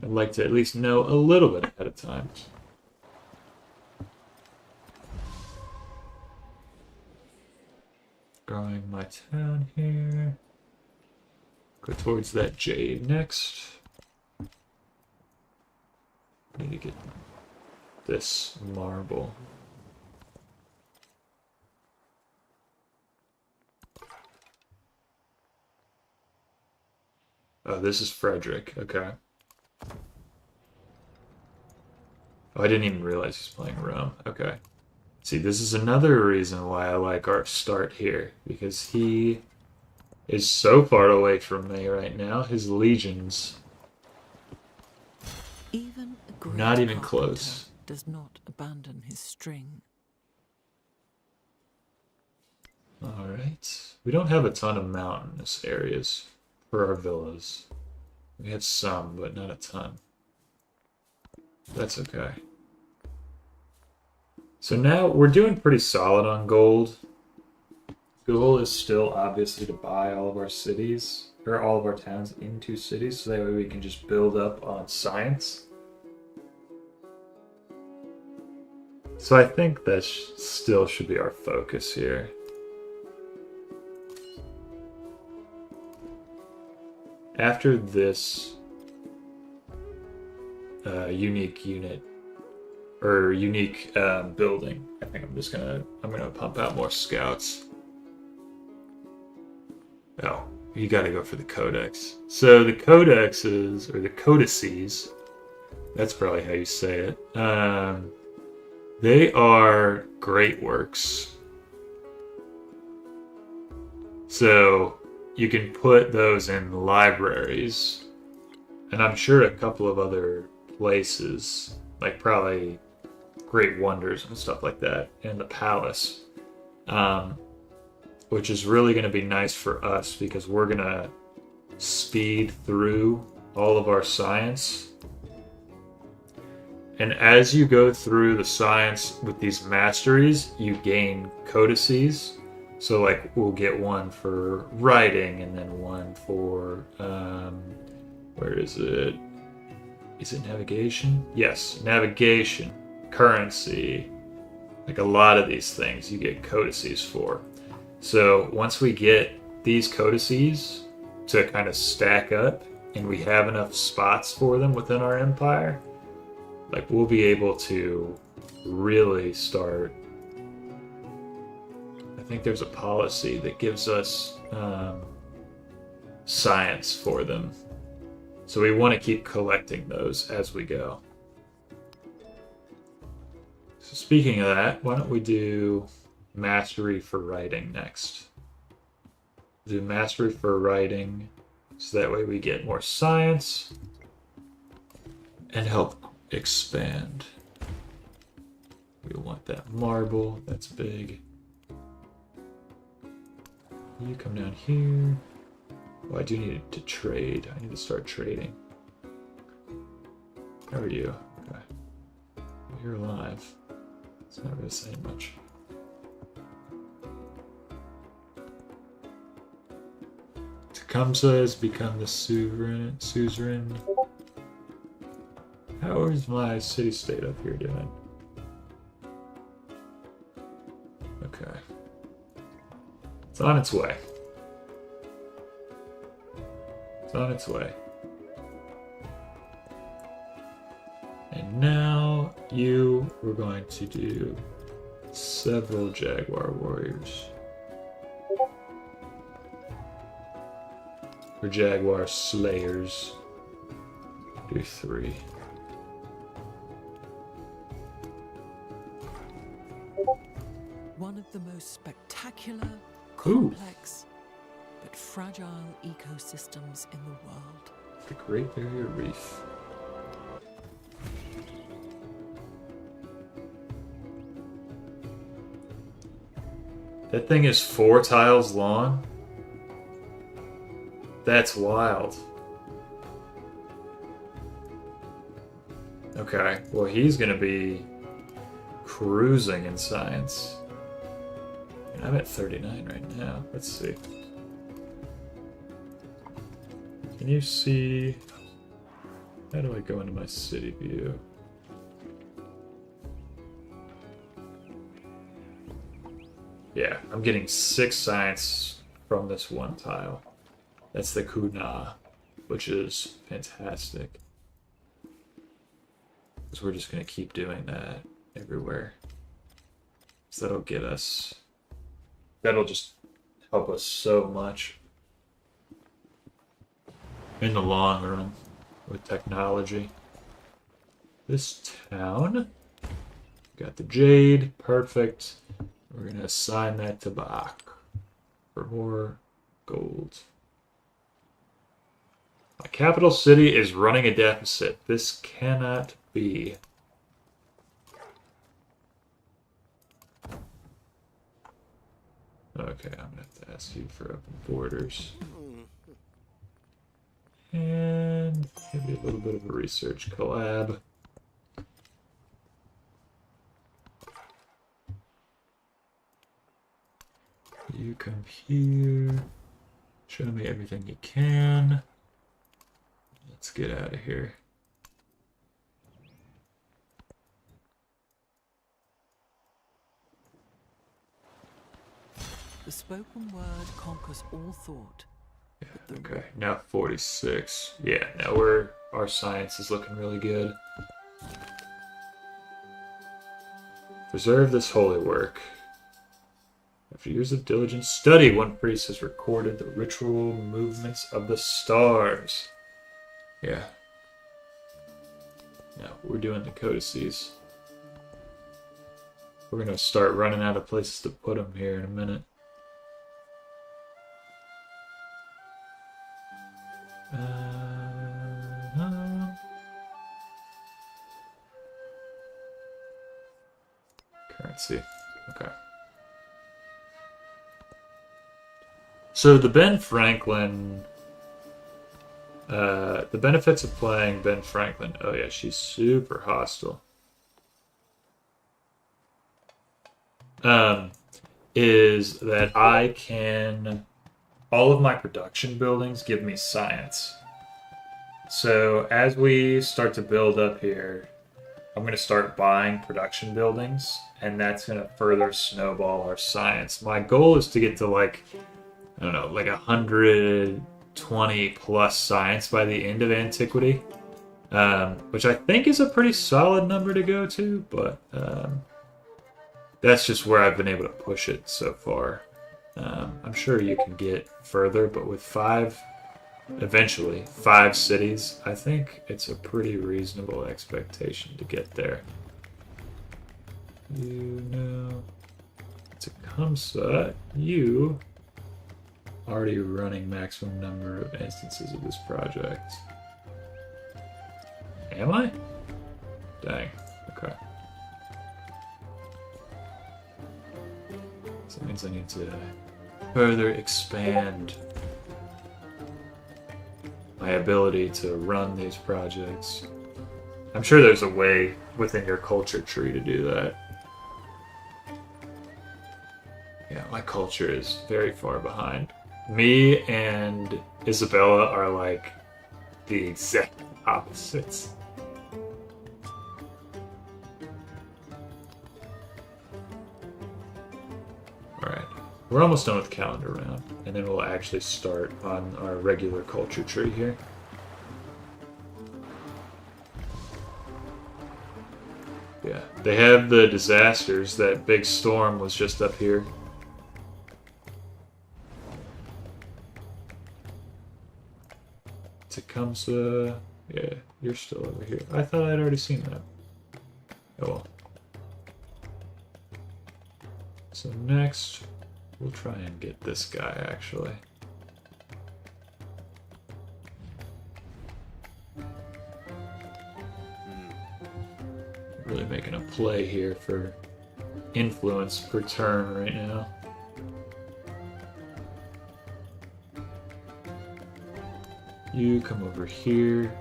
I'd like to at least know a little bit ahead of time. Growing my town here. Go towards that jade next. Need to get this marble. Oh, this is Frederick. Okay. Oh, I didn't even realize he's playing Rome. Okay. See, this is another reason why I like our start here. Because he is so far away from me right now. His legions... Even a great not even carpenter close. does not abandon his string. Alright. We don't have a ton of mountainous areas for our villas. We have some, but not a ton. That's okay. So now we're doing pretty solid on gold. The goal is still obviously to buy all of our cities, or all of our towns into cities, so that way we can just build up on science. So I think that still should be our focus here. After this unique unit, or unique building. I think I'm gonna pump out more scouts. Oh, you got to go for the codex. So the codexes, or the codices, that's probably how you say it. They are great works. So you can put those in libraries, and I'm sure a couple of other places, like probably Great Wonders and stuff like that, in the palace, which is really going to be nice for us because we're going to speed through all of our science. And as you go through the science with these masteries, you gain codices. So like we'll get one for writing, and then one for where is it? Is it navigation? Yes, navigation, currency. Like a lot of these things you get codices for. So once we get these codices to kind of stack up and we have enough spots for them within our empire, like we'll be able to really start. I think there's a policy that gives us science for them. So we want to keep collecting those as we go. So speaking of that, why don't we do mastery for writing next? Do mastery for writing so that way we get more science and help expand. We want that marble, that's big. You come down here. Oh, I do need to trade. I need to start trading. How are you? Okay. Well, you're alive. It's not really saying much. Tecumseh has become the suzerain. How is my city-state up here doing? Okay. It's on its way. It's on its way. And now we're going to do several Jaguar warriors. Or Jaguar slayers. Do 3. One of the most spectacular, complex, but fragile ecosystems in the world. The Great Barrier Reef. That thing is 4 tiles long? That's wild. Okay, well he's gonna be cruising in science. I'm at 39 right now. Let's see. Can you see? How do I go into my city view? Yeah, I'm getting 6 science from this one tile. That's the Kuna, which is fantastic. Because we're just going to keep doing that everywhere. So that'll get us... That'll just help us so much in the long run with technology. This town, got the jade, perfect. We're going to assign that to Bach for more gold. My capital city is running a deficit. This cannot be. Okay, I'm going to have to ask you for open borders. And maybe a little bit of a research collab. You come here. Show me everything you can. Let's get out of here. The spoken word conquers all thought. Yeah, okay, now 46. Yeah, now our science is looking really good. Preserve this holy work. After years of diligent study, one priest has recorded the ritual movements of the stars. Yeah. Now, we're doing the codices. We're going to start running out of places to put them here in a minute. Currency. Okay. So the Ben Franklin... the benefits of playing Ben Franklin. Oh yeah, she's super hostile. Is that I can... All of my production buildings give me science. So as we start to build up here, I'm going to start buying production buildings, and that's going to further snowball our science. My goal is to get to like, I don't know, like 120 plus science by the end of antiquity, which I think is a pretty solid number to go to, but that's just where I've been able to push it so far. I'm sure you can get further, but with eventually 5 cities, I think it's a pretty reasonable expectation to get there. You know, Tecumseh, you already running maximum number of instances of this project. Am I? Dang, okay. So that means I need to further expand my ability to run these projects. I'm sure there's a way within your culture tree to do that. Yeah, my culture is very far behind. Me and Isabella are like the exact opposites. Alright, we're almost done with the calendar round, and then we'll actually start on our regular culture tree here. Yeah, they have the disasters. That big storm was just up here. Tecumseh, yeah, you're still over here. I thought I'd already seen that. Oh well. So next, we'll try and get this guy, actually. Really making a play here for influence per turn right now. You come over here.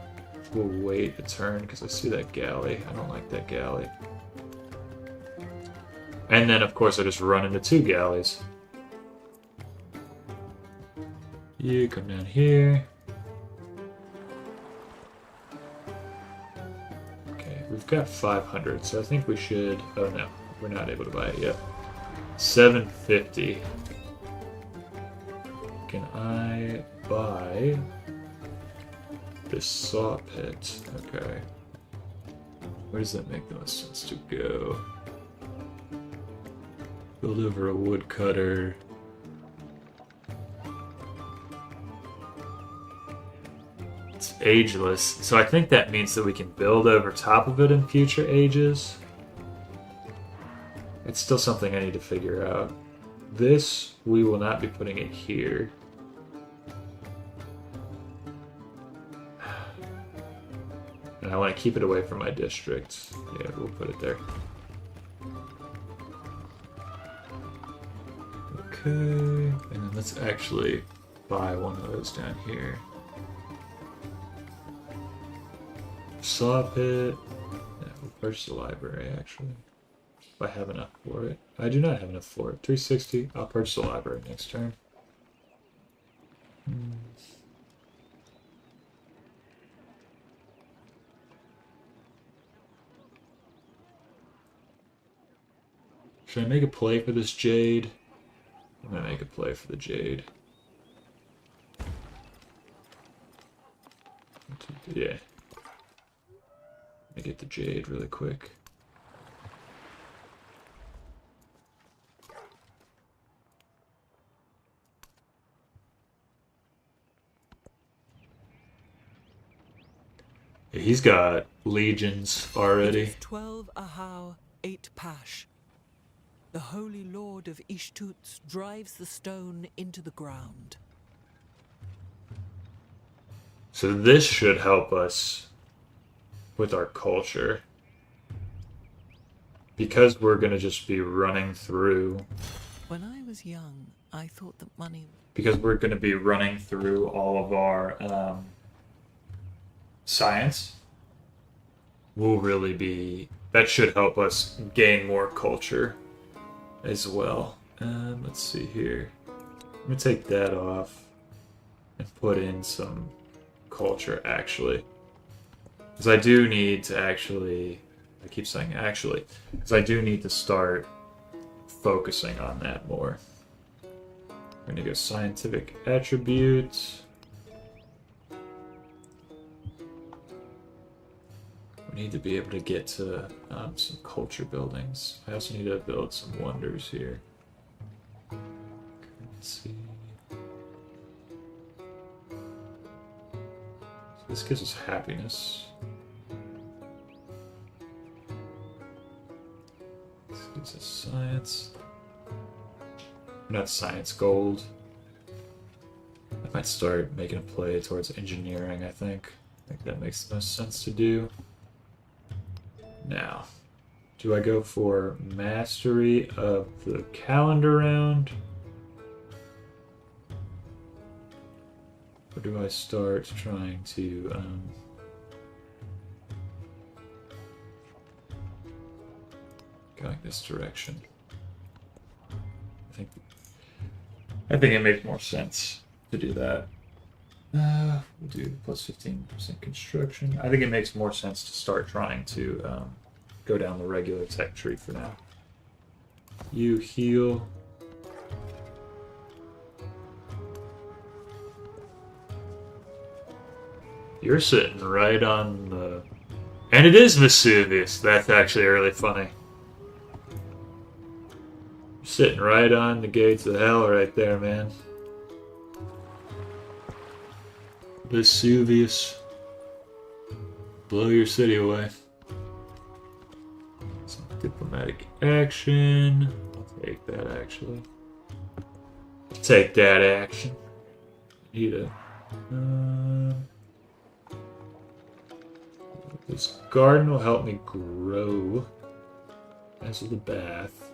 We'll wait a turn because I see that galley. I don't like that galley. And then, of course, I just run into 2 galleys. You come down here. Okay, we've got 500, so I think we should... Oh no, we're not able to buy it yet. 750. Can I buy this saw pit? Okay. Where does that make the most sense to go? Build over a woodcutter. It's ageless, so I think that means that we can build over top of it in future ages. It's still something I need to figure out. This, we will not be putting it here. And I want to keep it away from my district. Yeah, we'll put it there. Okay, and then let's actually buy one of those down here. Saw pit. Yeah, we'll purchase the library, actually. If I have enough for it. I do not have enough for it. 360. I'll purchase the library next turn. Should I make a play for this jade? I'm gonna make a play for the jade. Yeah. Let me get the jade really quick. He's got legions It already. is 12 Ahau, 8 Pash. The Holy Lord of Ishtuts drives the stone into the ground. So this should help us with our culture. Because we're going to just be running through... When I was young, I thought that money... Because we're going to be running through all of our science, we'll really be... That should help us gain more culture as well. Let's see here. I'm going to take that off and put in some culture, actually. Because I do need to actually... I keep saying actually. Because I do need to start focusing on that more. We're going to go scientific attributes. We need to be able to get to some culture buildings. I also need to build some wonders here. Let's see. So this gives us happiness. This gives us science. Not science, gold. I might start making a play towards engineering, I think. I think that makes the most sense to do. Now, do I go for mastery of the calendar round? Or do I start trying to going this direction? I think it makes more sense to do that. We'll do plus 15% construction. I think it makes more sense to start trying to go down the regular tech tree for now. You heal. You're sitting right on the... And it is Vesuvius. That's actually really funny. You're sitting right on the gates of hell right there, man. Vesuvius. Blow your city away. Some diplomatic action. I'll take that, actually. Take that action. Need a... this garden will help me grow. As will the bath.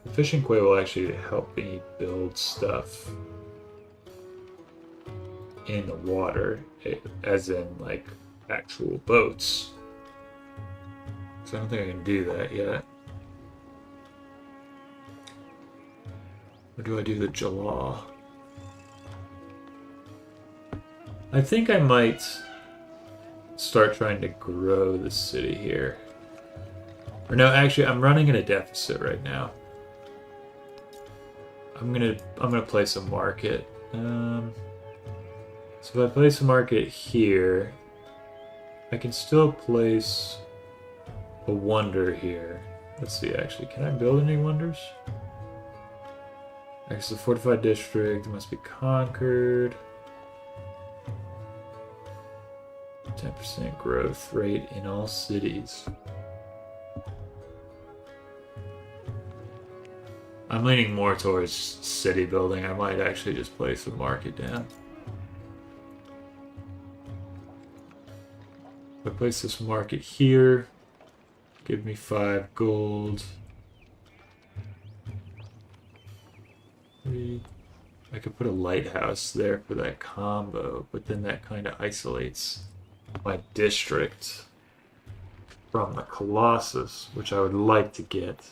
The fishing quay will actually help me build stuff in the water, as in like actual boats. So I don't think I can do that yet. Or do I do the Jala? I think I might start trying to grow the city here. Or no, actually, I'm running in a deficit right now. I'm gonna place a market. So if I place a market here, I can still place a wonder here. Let's see, actually, can I build any wonders? It's a fortified district, it must be conquered. 10% growth rate in all cities. I'm leaning more towards city building. I might actually just place the market down. If I place this market here, give me 5 gold. 3. I could put a lighthouse there for that combo, but then that kind of isolates my district from the Colossus, which I would like to get.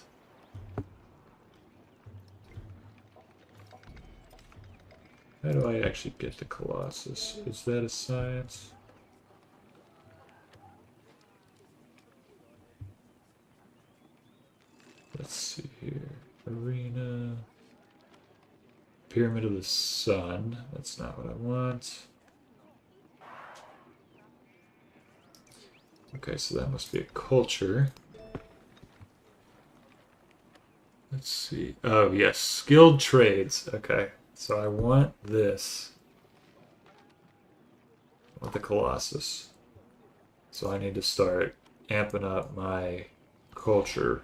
How do I actually get the Colossus? Is that a science? Let's see here. Arena. Pyramid of the Sun. That's not what I want. Okay, so that must be a culture. Let's see. Oh, yes. Skilled trades. Okay. So I want this. with the Colossus. So I need to start amping up my culture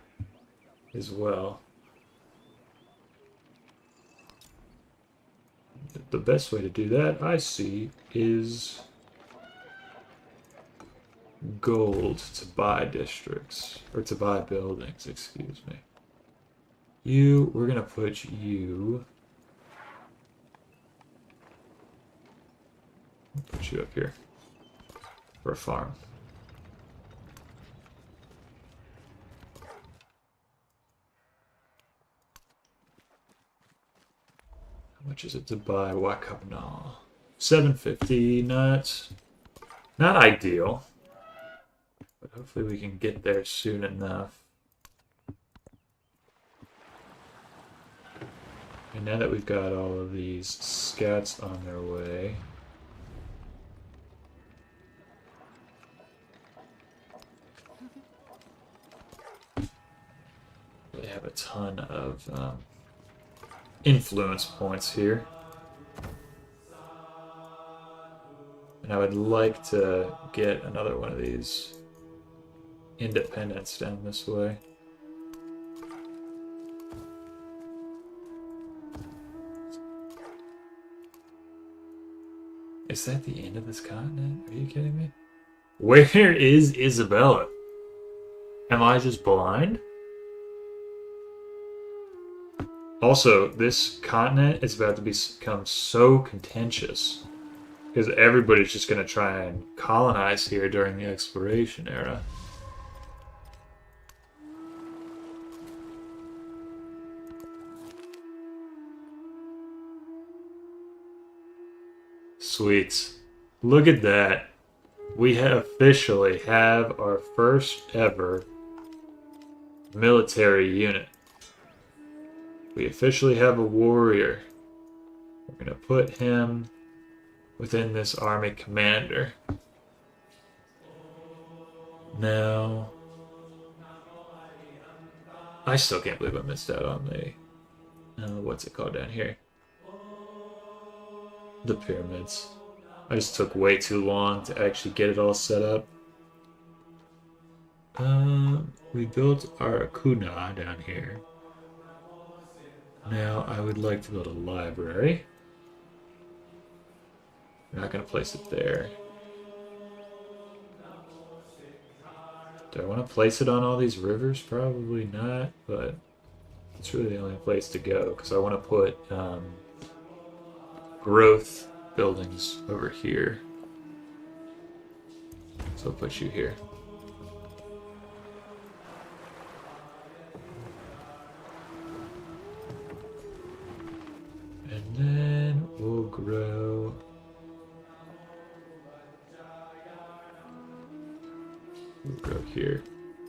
as well. The best way to do that, I see, is gold to buy districts, or to buy buildings, excuse me. We're gonna put you up here for a farm. How much is it to buy Wakabna? 750, not ideal. But hopefully we can get there soon enough. And now that we've got all of these scouts on their way, they have a ton of influence points here. And I would like to get another one of these independents down this way. Is that the end of this continent? Are you kidding me? Where is Isabella? Am I just blind? Also, this continent is about to become so contentious because everybody's just going to try and colonize here during the exploration era. Sweet. Look at that. We officially have our first ever military unit. We officially have a warrior. We're going to put him within this army commander. Now, I still can't believe I missed out on the, what's it called down here? The pyramids. I just took way too long to actually get it all set up. We built our Kuna down here. Now I would like to build a library. I'm not going to place it there. Do I want to place it on all these rivers? Probably not, but it's really the only place to go because I want to put growth buildings over here. So I'll put you here. And then we'll grow here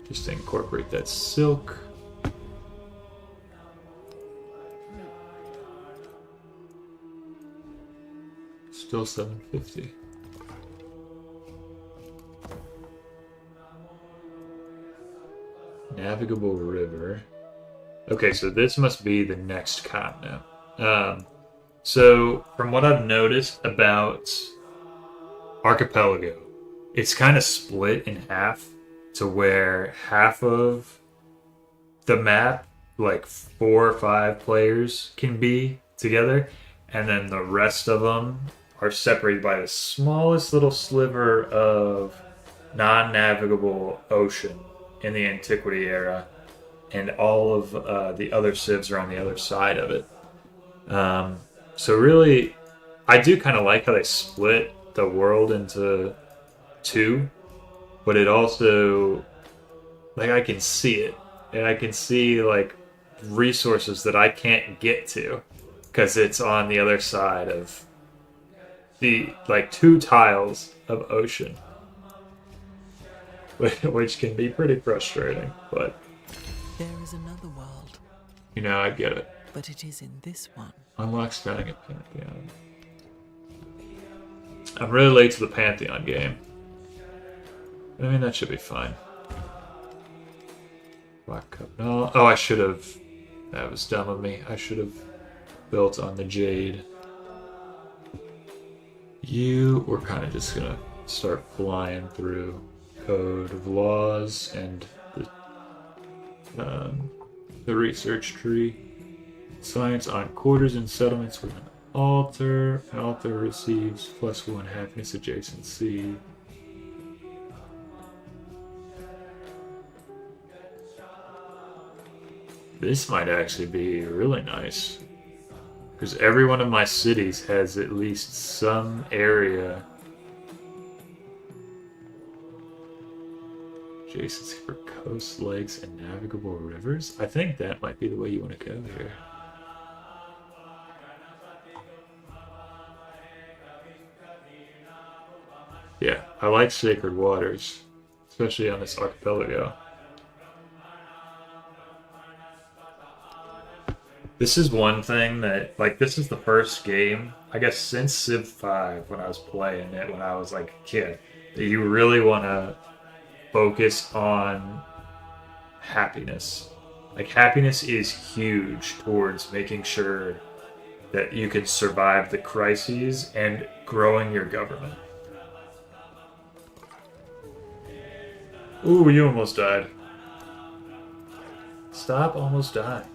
just to incorporate that silk. Still 750. Navigable river. Okay, so this must be the next continent. So from what I've noticed about Archipelago, it's kind of split in half to where half of the map, like 4 or 5 players can be together, and then the rest of them are separated by the smallest little sliver of non-navigable ocean in the Antiquity era, and all of the other civs are on the other side of it. So really, I do kind of like how they split the world into 2, but it also, like, I can see it, and I can see like resources that I can't get to because it's on the other side of the, like, 2 tiles of ocean, which can be pretty frustrating, but There is another world, you know, I get it. but it is in this one. Unlock starting a Pantheon. I'm really late to the Pantheon game. I mean, that should be fine. Rock Cup. No. Oh, I should have. That was dumb of me. I should have built on the Jade. We're kind of just gonna start flying through code of laws and the research tree. Science on quarters and settlements with an altar. An altar receives +1 happiness adjacency. This might actually be really nice. Because every one of my cities has at least some area adjacency for coast, lakes, and navigable rivers. I think that might be the way you want to go here. Yeah, I like sacred waters, especially on this archipelago. This is one thing that, like, this is the first game, I guess, since Civ 5 when I was playing it when I was like a kid, that you really want to focus on happiness. Like, happiness is huge towards making sure that you can survive the crises and growing your government. Ooh, you almost died. Stop almost dying.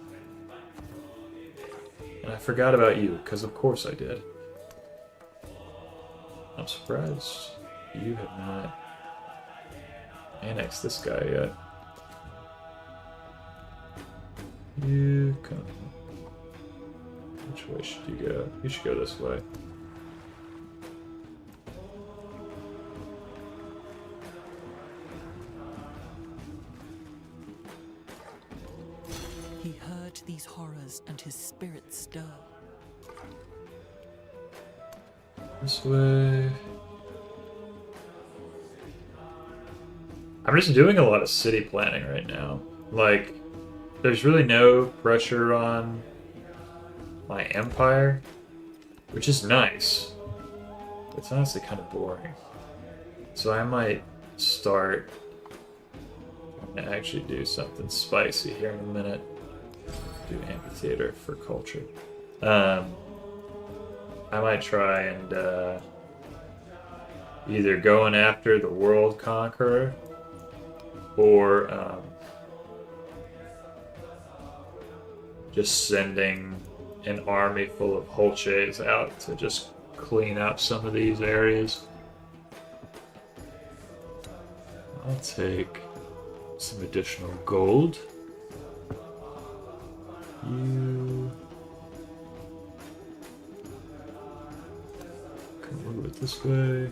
And I forgot about you, because of course I did. I'm surprised you have not annexed this guy yet. You come. Which way should you go? You should go this way. He heard these horrors and his spirit stirred. This way. I'm just doing a lot of city planning right now. Like, there's really no pressure on my empire, which is nice. It's honestly kind of boring. So I might start to actually do something spicy here in a minute. Do amphitheater for culture. I might try and either going after the world conqueror or just sending an army full of Holches out to just clean up some of these areas. I'll take some additional gold. You come a little bit this way.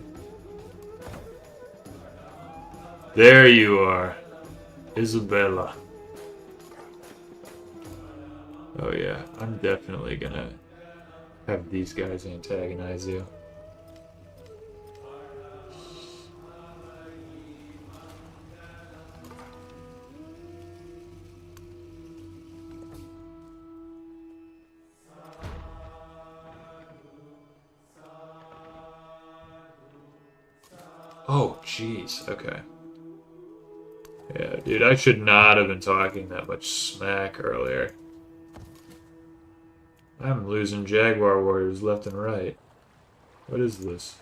There you are, Isabella. Oh yeah, I'm definitely gonna have these guys antagonize you. Oh, jeez. Okay. Yeah, dude, I should not have been talking that much smack earlier. I'm losing Jaguar warriors left and right. What is this?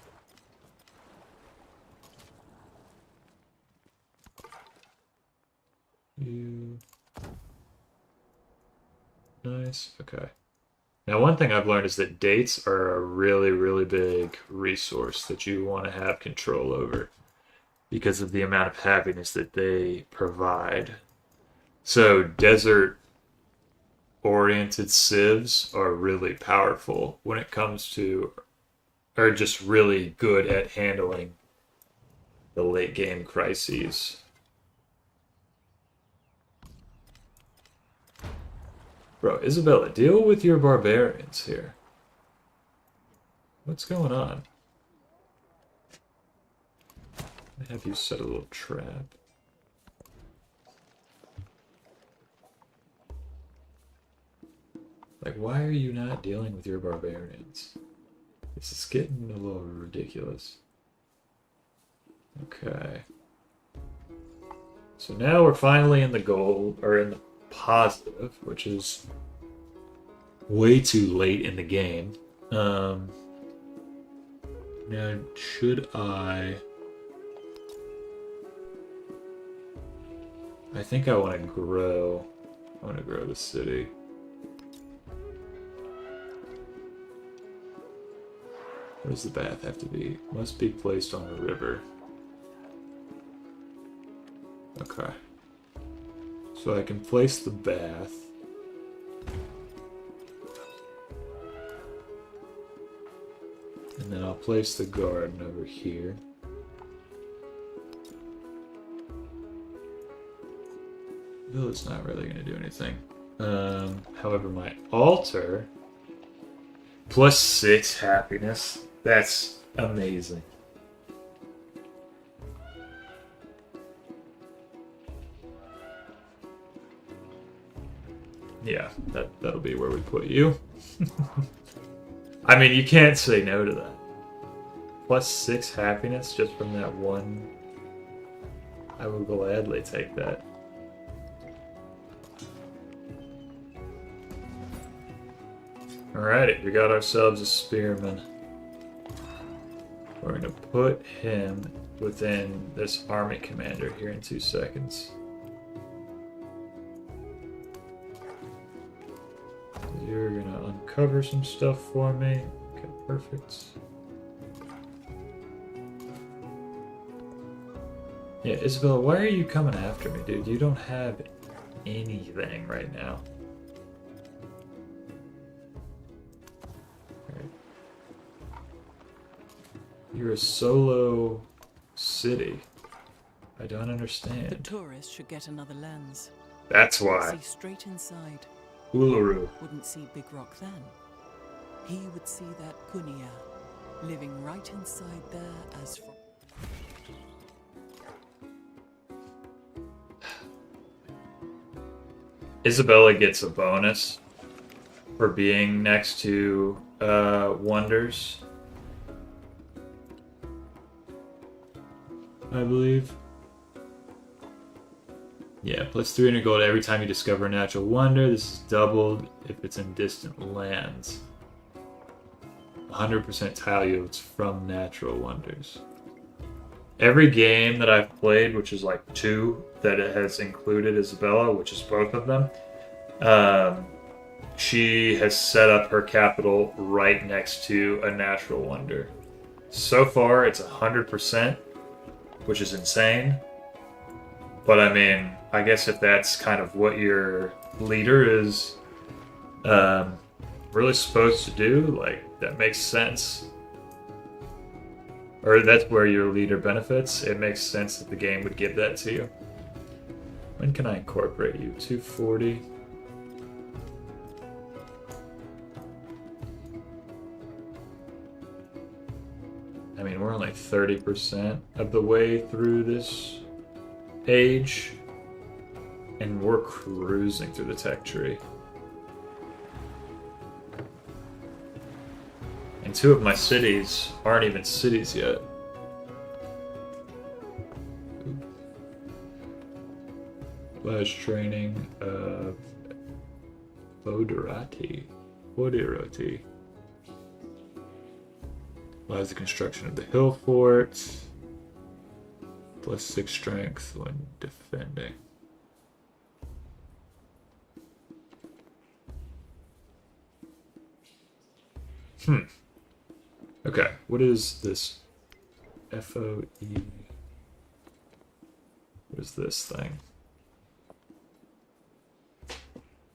You... Nice. Okay. Now, one thing I've learned is that dates are a really, really big resource that you want to have control over because of the amount of happiness that they provide. So, desert-oriented civs are really powerful when it comes to, or just really good at handling the late-game crises. Bro, Isabella, deal with your barbarians here. What's going on? I have you set a little trap. Like, why are you not dealing with your barbarians? This is getting a little ridiculous. Okay. So now we're finally in the gold, or in the positive, which is way too late in the game. Now, should I think I want to grow. I want to grow the city. Where does the bath have to be? Must be placed on the river. Okay. So I can place the bath. And then I'll place the garden over here. Villa's not really going to do anything. However, my altar... +6 happiness. That's amazing. Yeah, that'll be where we put you. I mean, you can't say no to that. +6 happiness just from that one. I will gladly take that. Alrighty, we got ourselves a spearman. We're going to put him within this army commander here in 2 seconds. You're going to uncover some stuff for me. Okay, perfect. Yeah, Isabella, why are you coming after me, dude? You don't have anything right now. You're a solo city. I don't The understand. tourist should get another lens. That's why. See straight inside. Uluru. Wouldn't see Big Rock then. He would see that Kunia living right inside there as from. Isabella gets a bonus for being next to Wonders, I believe. Yeah, plus 300 gold every time you discover a natural wonder. This is doubled if it's in distant lands. 100% tile yields from natural wonders. Every game that I've played, which is like 2, that it has included Isabella, which is both of them, she has set up her capital right next to a natural wonder. So far, it's 100%, which is insane. But I mean, I guess if that's kind of what your leader is really supposed to do, like, that makes sense. Or that's where your leader benefits. It makes sense that the game would give that to you. When can I incorporate you? 240. I mean, we're only 30% of the way through this age, and we're cruising through the tech tree. And 2 of my cities aren't even cities yet. Flash training of Foderati. Allows the construction of the hill fort. +6 strength when defending. Okay, what is this? FOE. What is this thing?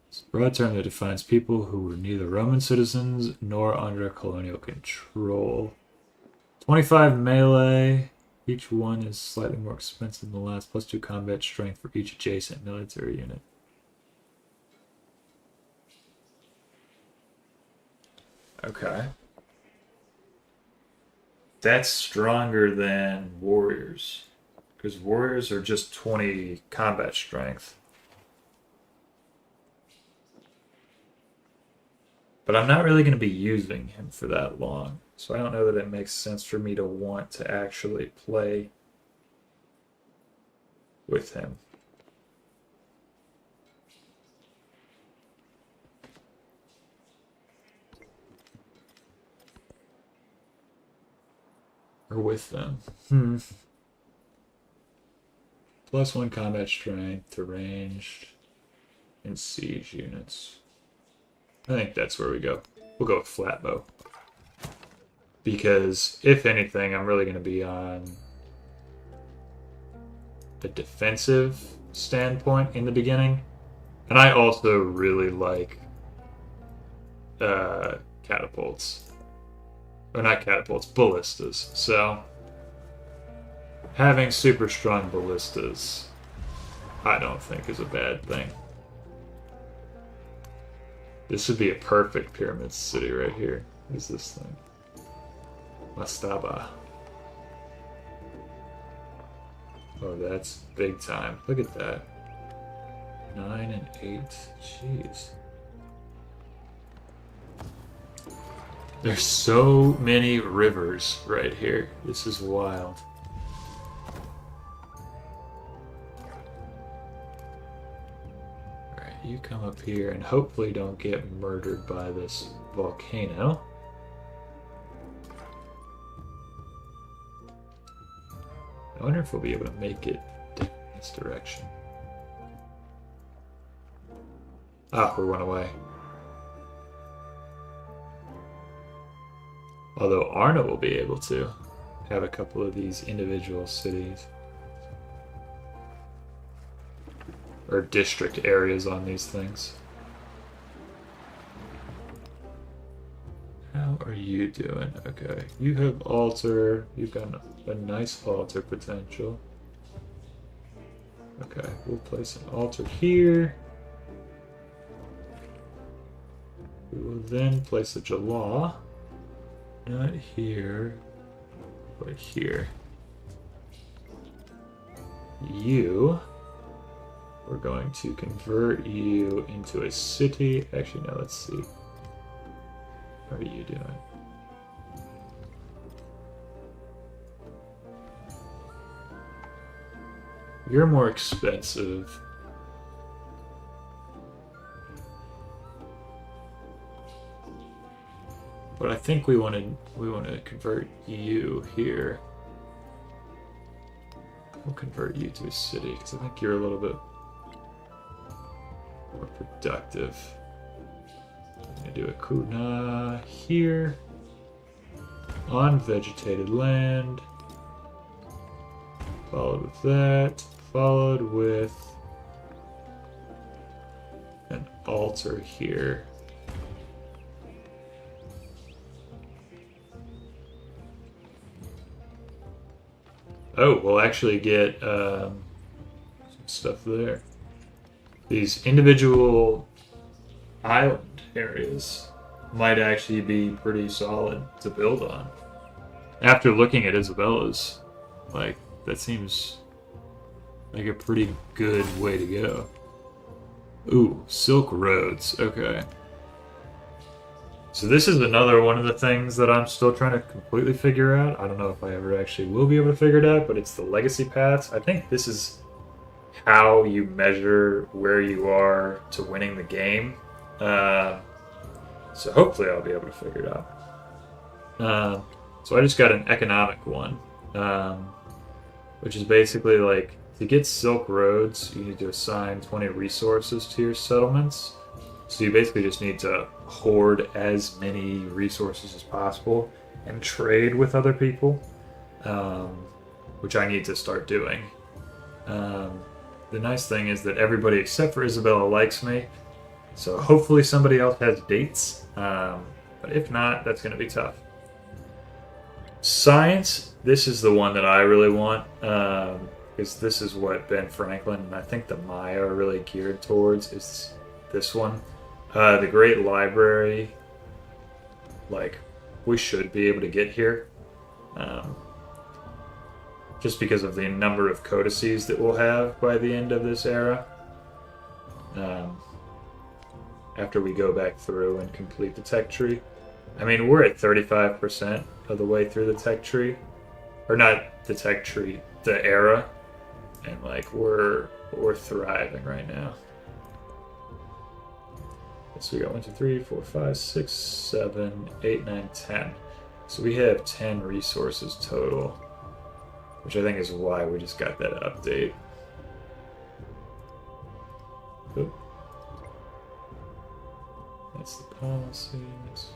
It's a broad term that defines people who were neither Roman citizens nor under colonial control. 25 melee. Each one is slightly more expensive than the last. +2 combat strength for each adjacent military unit. Okay. That's stronger than warriors. Because warriors are just 20 combat strength. But I'm not really going to be using him for that long. So I don't know that it makes sense for me to want to actually play with him. Or with them. +1 combat strength to ranged and siege units. I think that's where we go. We'll go with flatbow. Because, if anything, I'm really going to be on the defensive standpoint in the beginning. And I also really like catapults. Or not catapults, ballistas. So, having super strong ballistas, I don't think is a bad thing. This would be a perfect pyramid city right here. What is this thing? Mastaba. Oh, that's big time. Look at that. 9 and 8. Jeez. There's so many rivers right here. This is wild. Alright, you come up here and hopefully don't get murdered by this volcano. I wonder if we'll be able to make it in this direction. Ah, we went away. Although Arna will be able to have a couple of these individual cities. Or district areas on these things. How are you doing? Okay, you have altar. You've got a nice altar potential. Okay, we'll place an altar here. We will then place a Jala. Not here, but here. You, we're going to convert you into a city. Actually, no, let's see. How are you doing? You're more expensive. But I think we want to convert you here. We'll convert you to a city because I think you're a little bit more productive. I'm gonna do a Kuna here on vegetated land. Followed with that. Followed with an altar here. Oh, we'll actually get some stuff there. These individual island areas might actually be pretty solid to build on. After looking at Isabella's, like, that seems like a pretty good way to go. Ooh, Silk Roads. Okay. So this is another one of the things that I'm still trying to completely figure out. I don't know if I ever actually will be able to figure it out, but it's the legacy paths. I think this is how you measure where you are to winning the game. So hopefully I'll be able to figure it out. So I just got an economic one, which is basically like, to get Silk Roads, you need to assign 20 resources to your settlements. So you basically just need to hoard as many resources as possible and trade with other people, which I need to start doing. The nice thing is that everybody except for Isabella likes me, so hopefully somebody else has dates, but if not, that's going to be tough. Science, this is the one that I really want, because this is what Ben Franklin and I think the Maya are really geared towards, is this one. The Great Library, like, we should be able to get here. Just because of the number of codices that we'll have by the end of this era. After we go back through and complete the tech tree. I mean, we're at 35% of the way through the tech tree. Or not the tech tree, the era. And, like, we're thriving right now. So we got 1, 2, 3, 4, 5, 6, 7, 8, 9, 10. So we have 10 resources total, which I think is why we just got that update. Oop. That's the policies.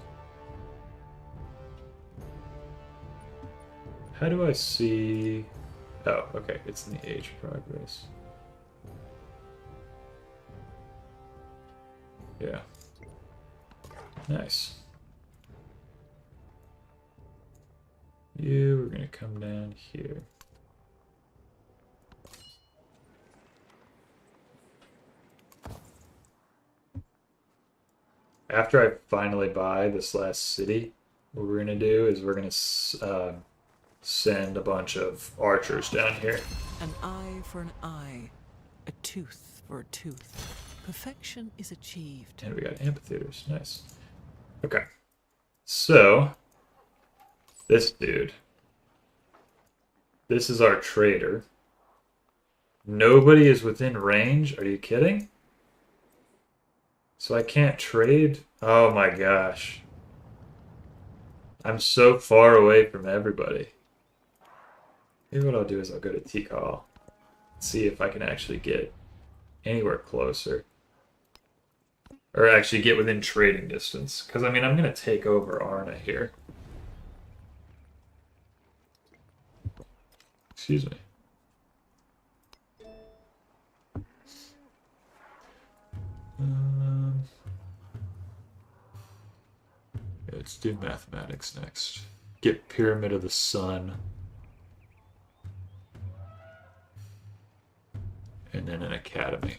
How do I see... Oh, okay, it's in the age progress. Yeah. Nice. We're gonna come down here. After I finally buy this last city, what we're gonna do is we're gonna send a bunch of archers down here. An eye for an eye, a tooth for a tooth. Perfection is achieved. And we got amphitheaters. Nice. Okay. So, this dude. This is our trader. Nobody is within range? Are you kidding? So I can't trade? Oh my gosh. I'm so far away from everybody. Maybe what I'll do is I'll go to Tikal and see if I can actually get anywhere closer. Or actually get within trading distance. Because, I mean, I'm going to take over Arna here. Excuse me. Yeah, let's do mathematics next. Get Pyramid of the Sun. And then an academy.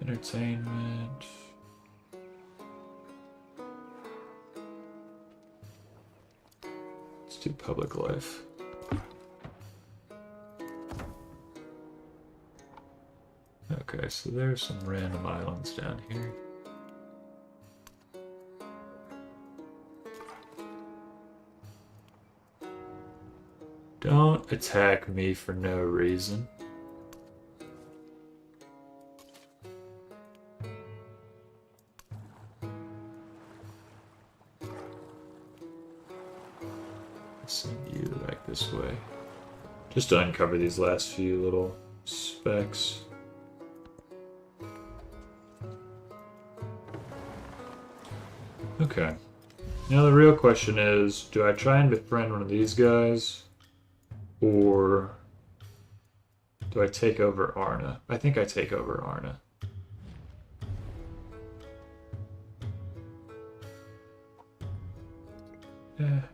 Entertainment. Let's do public life. Okay, so there's some random islands down here. Don't attack me for no reason. Send you back this way. Just to uncover these last few little specks. Okay. Now the real question is, do I try and befriend one of these guys? Or do I take over Arna? I think I take over Arna.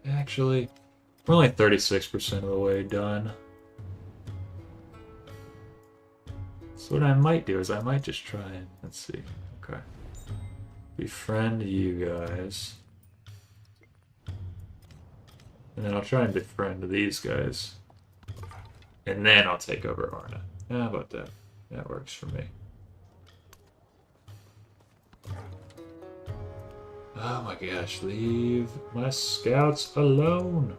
Actually, we're only 36% of the way done. So what I might do is I might just try and, let's see, okay. Befriend you guys. And then I'll try and befriend these guys. And then I'll take over Arna. How about that? That works for me. Oh my gosh, leave my scouts alone.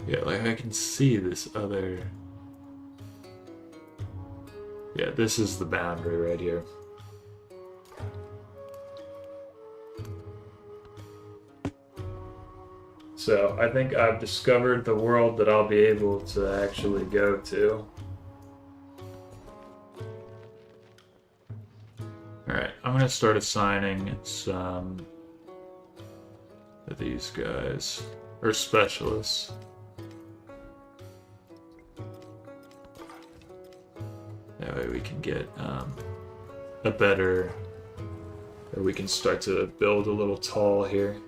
Yeah, like I can see this other... Yeah, this is the boundary right here. So, I think I've discovered the world that I'll be able to actually go to. Alright, I'm going to start assigning some of these guys, or specialists. That way we can get a better, or we can start to build a little tall here.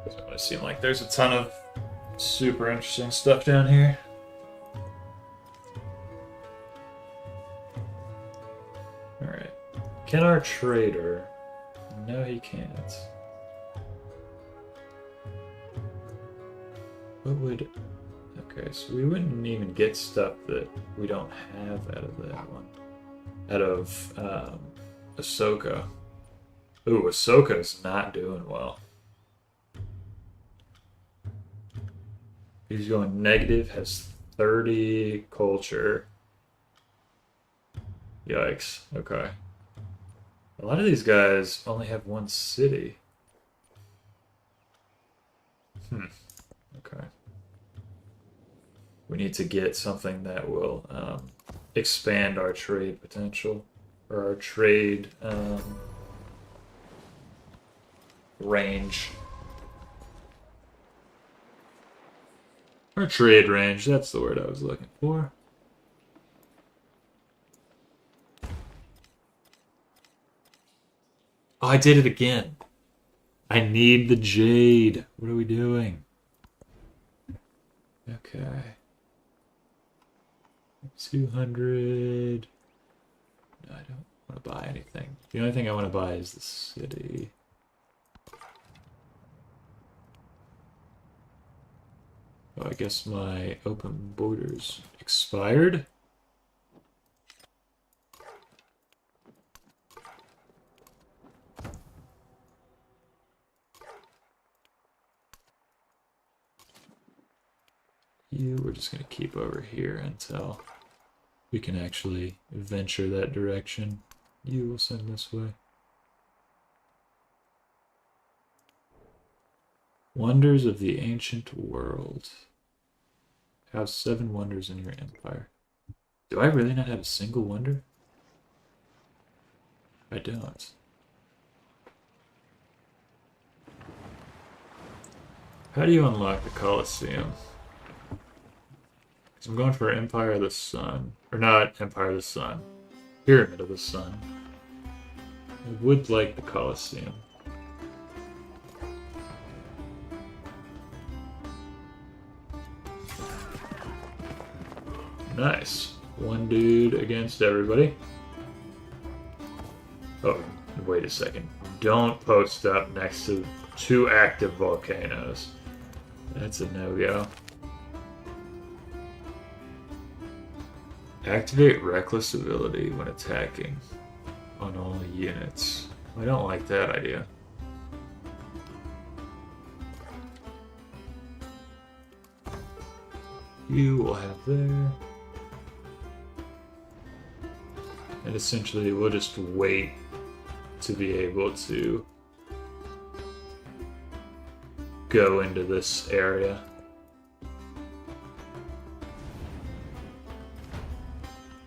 Doesn't really seem like there's a ton of super interesting stuff down here. Alright. Can our trader... No, he can't. What would... Okay, so we wouldn't even get stuff that we don't have out of that one. Out of Ahsoka. Ooh, Ahsoka's not doing well. He's going negative, has 30 culture. Yikes, okay. A lot of these guys only have one city. Okay. We need to get something that will expand our trade potential, or our trade range. Our trade range, that's the word I was looking for. Oh, I did it again. I need the jade. What are we doing? Okay. 200. No, I don't want to buy anything. The only thing I want to buy is the city. Oh, I guess my open borders expired. We're just going to keep over here until we can actually venture that direction. You will send this way. Wonders of the ancient world. Have 7 wonders in your empire. Do I really not have a single wonder? I don't. How do you unlock the Colosseum? I'm going for Empire of the Sun. Or not Empire of the Sun. Pyramid of the Sun. I would like the Colosseum. Nice. One dude against everybody. Oh, wait a second. Don't post up next to 2 active volcanoes. That's a no-go. Activate reckless ability when attacking on all units. I don't like that idea. You will have there. And essentially we'll just wait to be able to go into this area.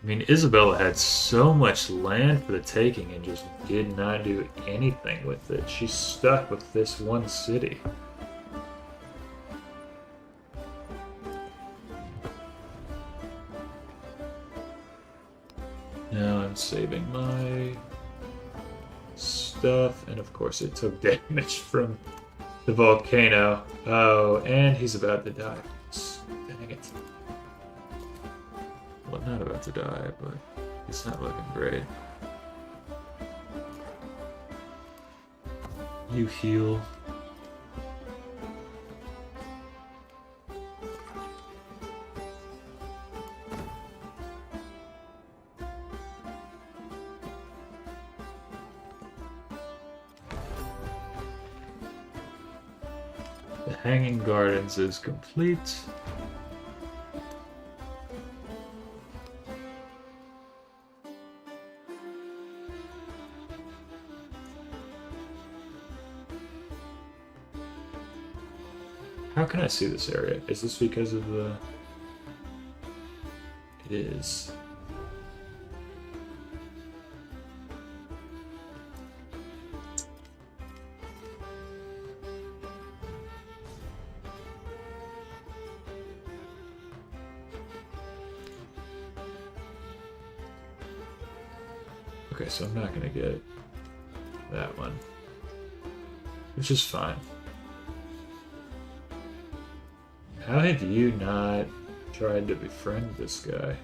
I mean, Isabella had so much land for the taking and just did not do anything with it. She's stuck with this one city. Now I'm saving my stuff, and of course it took damage from the volcano. Oh, and he's about to die. Dang it. Well, not about to die, but it's not looking great. You heal. The Hanging Gardens is complete. How can I see this area? Is this because of the... It is. Okay, so I'm not gonna get that one, which is fine. How have you not tried to befriend this guy?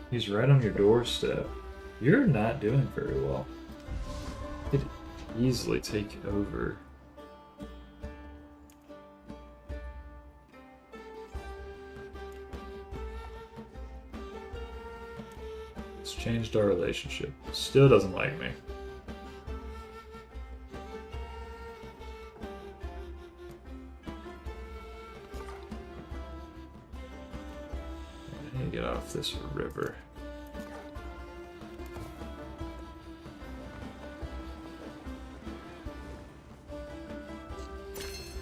He's right on your doorstep. You're not doing very well. Could easily take over. It's changed our relationship. Still doesn't like me. I need to get off this river.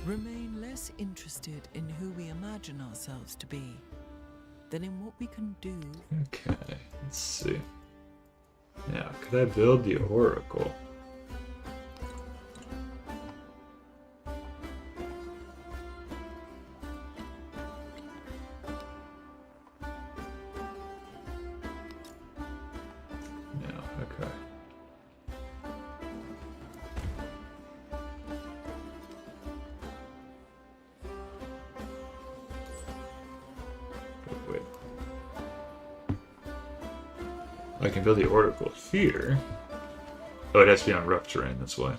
Remain less interested in who we imagine ourselves to be than in what we can do. Okay, let's see. Now, could I build the oracle? No, okay. Wait. I can build the oracle here. Oh, it has to be on rough terrain, that's why.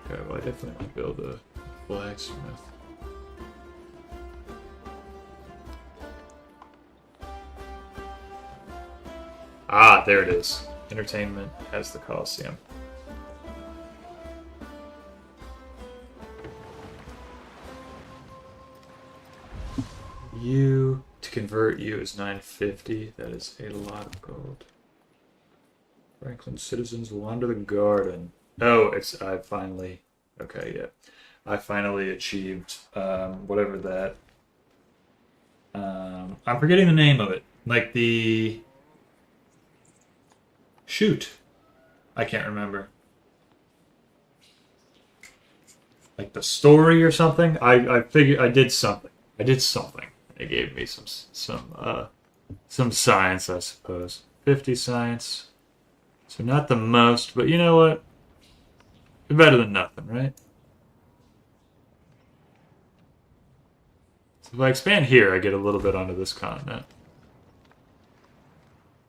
Okay, well I definitely want to build a blacksmith. Ah, there it is. Entertainment has the Coliseum. You, to convert you is 950. That is a lot of gold. Franklin citizens wander the garden. Oh, I finally, okay, yeah. I finally achieved, whatever that, I'm forgetting the name of it. Like the, shoot. I can't remember. Like the story or something? I figured I did something. It gave me some science, I suppose. 50 science. So not the most, but you know what? Better than nothing, right? So if I expand here, I get a little bit onto this continent.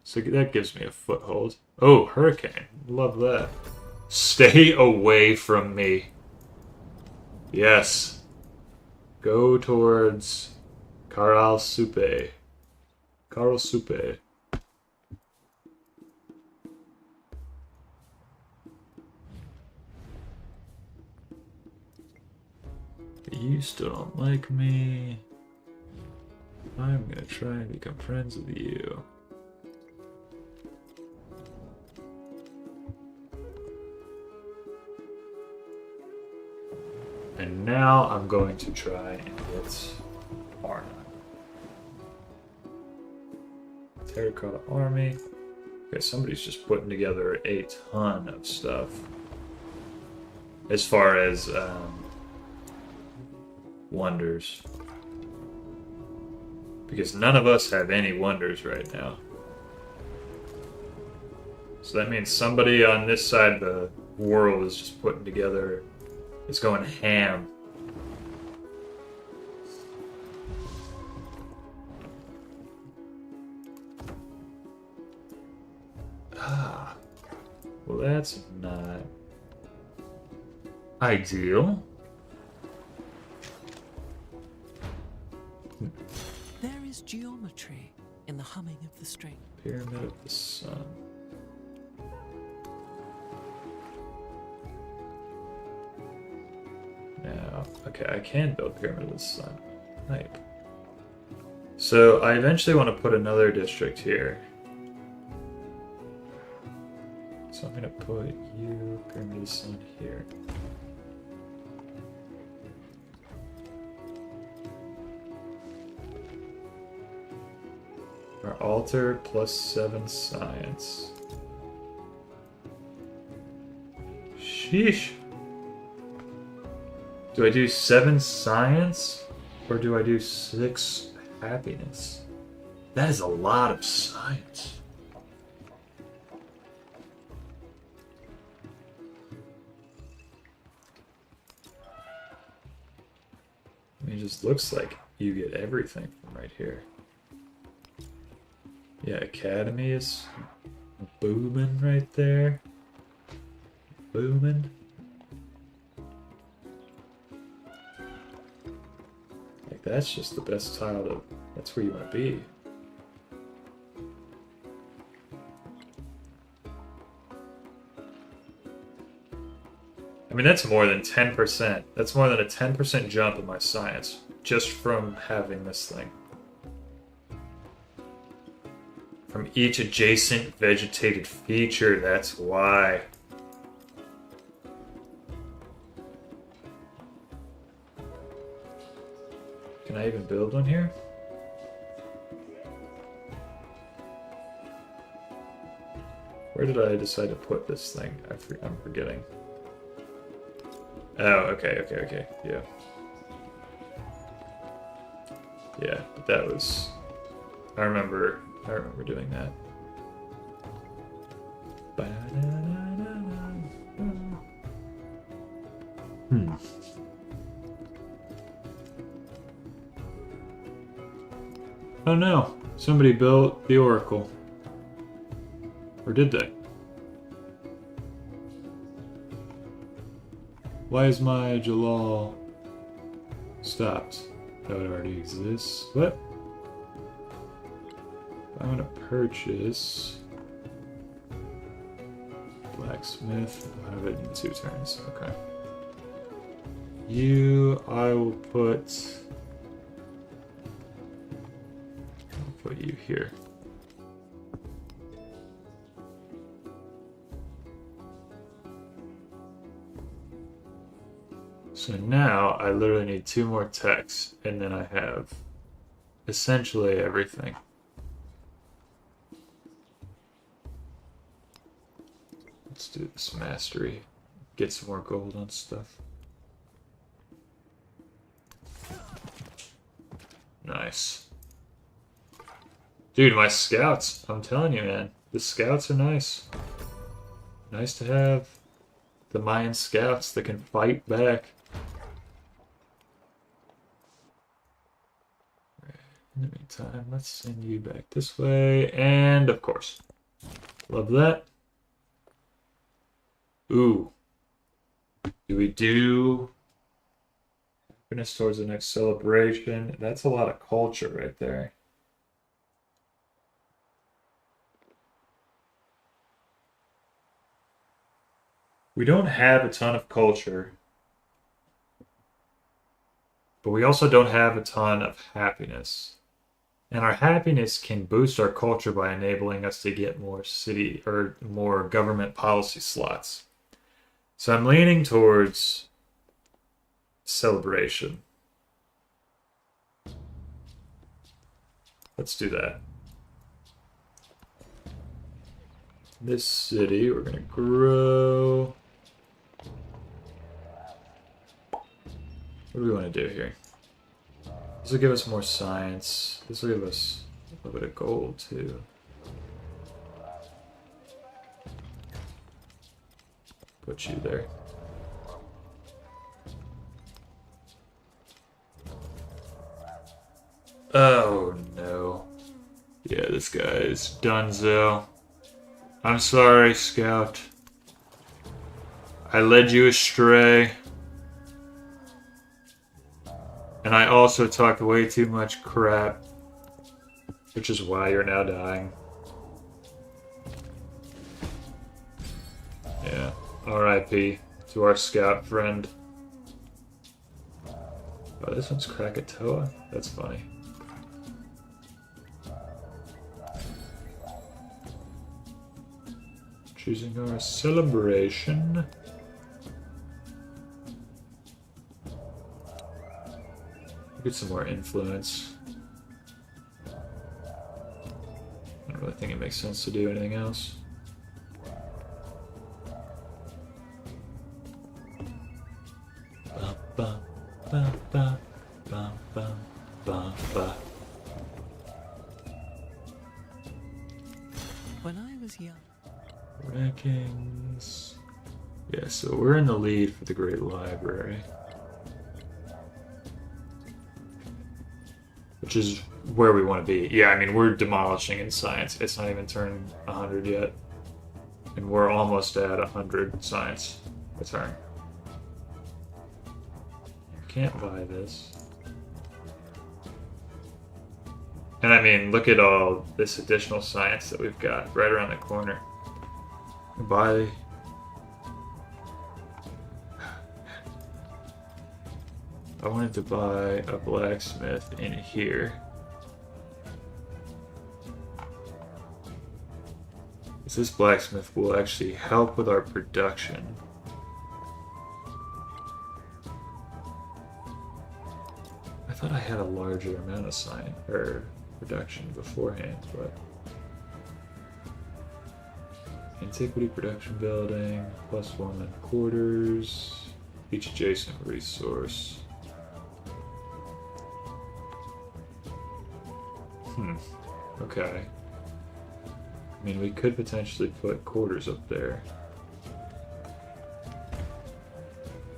So that gives me a foothold. Oh, hurricane. Love that. Stay away from me. Yes. Go towards Karlsuppe. Karlsuppe. You still don't like me. I'm gonna try and become friends with you. And now I'm going to try and get Arna. Terracotta Army. Okay, somebody's just putting together a ton of stuff. As far as wonders. Because none of us have any wonders right now. So that means somebody on this side of the world is just putting together, it's going ham. Ah, well that's not ideal. There is geometry in the humming of the string. Pyramid of the Sun. Now, okay, I can build Pyramid of the Sun. Right. So I eventually want to put another district here. So I'm going to put you, Pyramid of the Sun, here. Our altar plus 7 science. Sheesh. Do I do 7 science? Or do I do 6 happiness? That is a lot of science. I mean, it just looks like you get everything from right here. Yeah, Academy is booming right there. Booming. Like, that's just the best tile to... That's where you want to be. I mean, that's more than 10%. That's more than a 10% jump in my science, just from having this thing. From each adjacent vegetated feature, that's why. Can I even build one here? Where did I decide to put this thing? I'm forgetting. Oh, okay, yeah. Yeah, but that was... I remember doing that. Oh no, somebody built the Oracle. Or did they? Why is my Jalal stopped? That would already exist. What? I'm gonna purchase Blacksmith. I'll have it in 2 turns. Okay. I will put you here. So now I literally need 2 more techs, and then I have essentially everything. Let's do this mastery. Get some more gold on stuff. Nice. Dude, my scouts. I'm telling you, man. The scouts are nice. Nice to have the Mayan scouts that can fight back. In the meantime, let's send you back this way. And, of course, love that. Ooh. Do we do happiness towards the next celebration? That's a lot of culture right there. We don't have a ton of culture, but we also don't have a ton of happiness. And our happiness can boost our culture by enabling us to get more city or more government policy slots. So I'm leaning towards celebration. Let's do that. This city, we're going to grow. What do we want to do here? This will give us more science. This will give us a little bit of gold, too. Put you there. Oh, no. Yeah, this guy is donezo. I'm sorry, Scout. I led you astray. And I also talked way too much crap. Which is why you're now dying. Yeah. R.I.P. to our scout friend. Oh, this one's Krakatoa? That's funny. Choosing our celebration. Get some more influence. I don't really think it makes sense to do anything else. Ba, ba, ba, ba, ba, ba. so we're in the lead for the Great Library. Which is where we want to be. Yeah, I mean, we're demolishing in science. It's not even turned 100 yet. And we're almost at 100 science a turn. Can't buy this. And I mean, look at all this additional science that we've got right around the corner. Buy. I wanted to buy a blacksmith in here. This blacksmith will actually help with our production. I thought I had a larger amount of science or production beforehand, but antiquity production building +1 on quarters, each adjacent resource. Okay. I mean, we could potentially put quarters up there.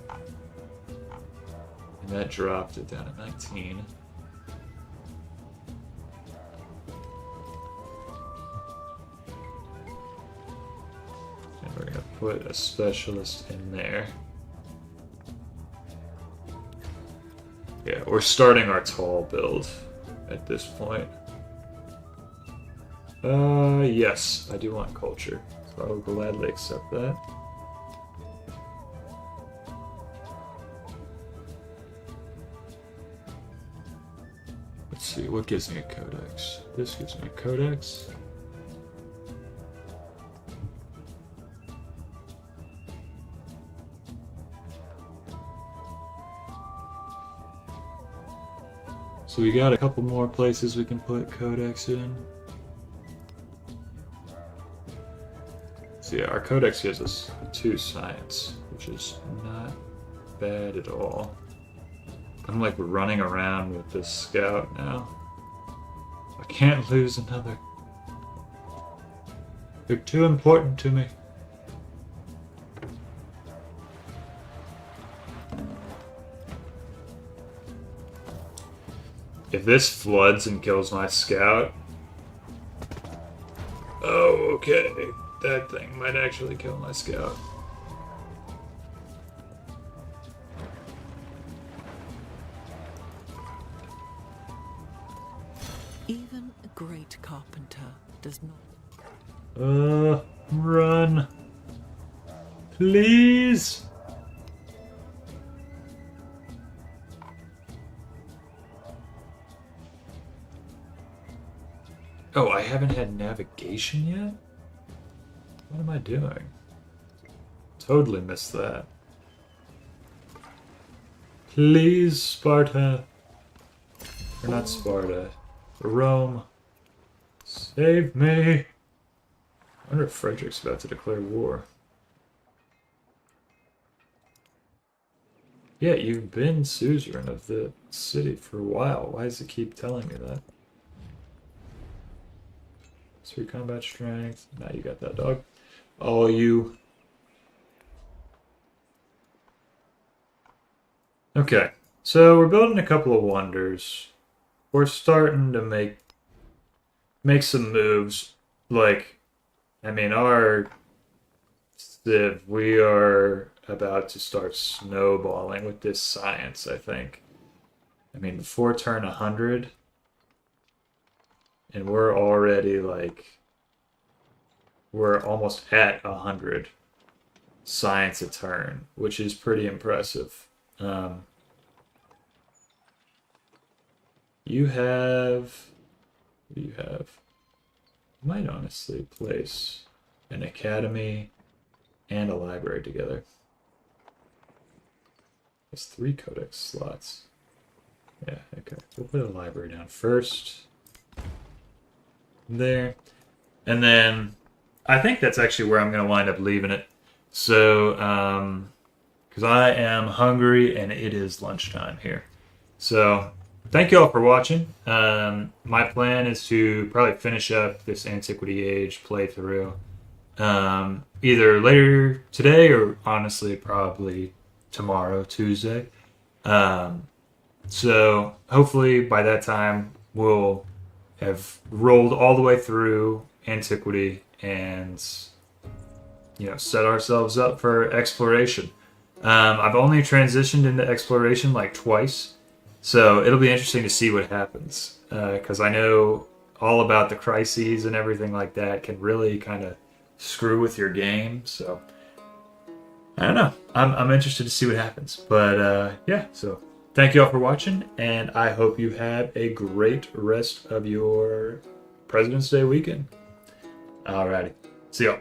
And that dropped it down to 19. And we're going to put a specialist in there. Yeah, we're starting our tall build at this point. Yes, I do want culture, so I will gladly accept that. Let's see, what gives me a codex? This gives me a codex. So we got a couple more places we can put codex in. So yeah, our codex gives us 2 science, which is not bad at all. I'm like running around with this scout now. I can't lose another. They're too important to me. If this floods and kills my scout... Oh, okay. That thing might actually kill my scout. Even a great carpenter does not. Run. Please. Oh, I haven't had navigation yet? What am I doing? Totally missed that. Please, Sparta. Or not Sparta. Rome. Save me. I wonder if Frederick's about to declare war. Yeah, you've been suzerain of the city for a while. Why does it keep telling me that? 3 combat strength. Now you got that, dog. All you. Okay, so we're building a couple of wonders. We're starting to make some moves. Like, I mean, our civ, we are about to start snowballing with this science, I think. I mean, before turn 100, and we're already like, we're almost at 100 science a turn, which is pretty impressive. You have, what do you have? You might honestly place an academy and a library together. That's 3 codex slots. Yeah, okay. We'll put a library down first. There. And then I think that's actually where I'm going to wind up leaving it. So, because I am hungry and it is lunchtime here. So, thank you all for watching. My plan is to probably finish up this Antiquity Age playthrough either later today or honestly probably tomorrow, Tuesday. So hopefully by that time we'll have rolled all the way through antiquity and set ourselves up for exploration. I've only transitioned into exploration like twice, so it'll be interesting to see what happens because I know all about the crises and everything like that can really kind of screw with your game. So I don't know. I'm interested to see what happens. But yeah, so thank you all for watching, and I hope you have a great rest of your President's Day weekend. Alrighty. See y'all.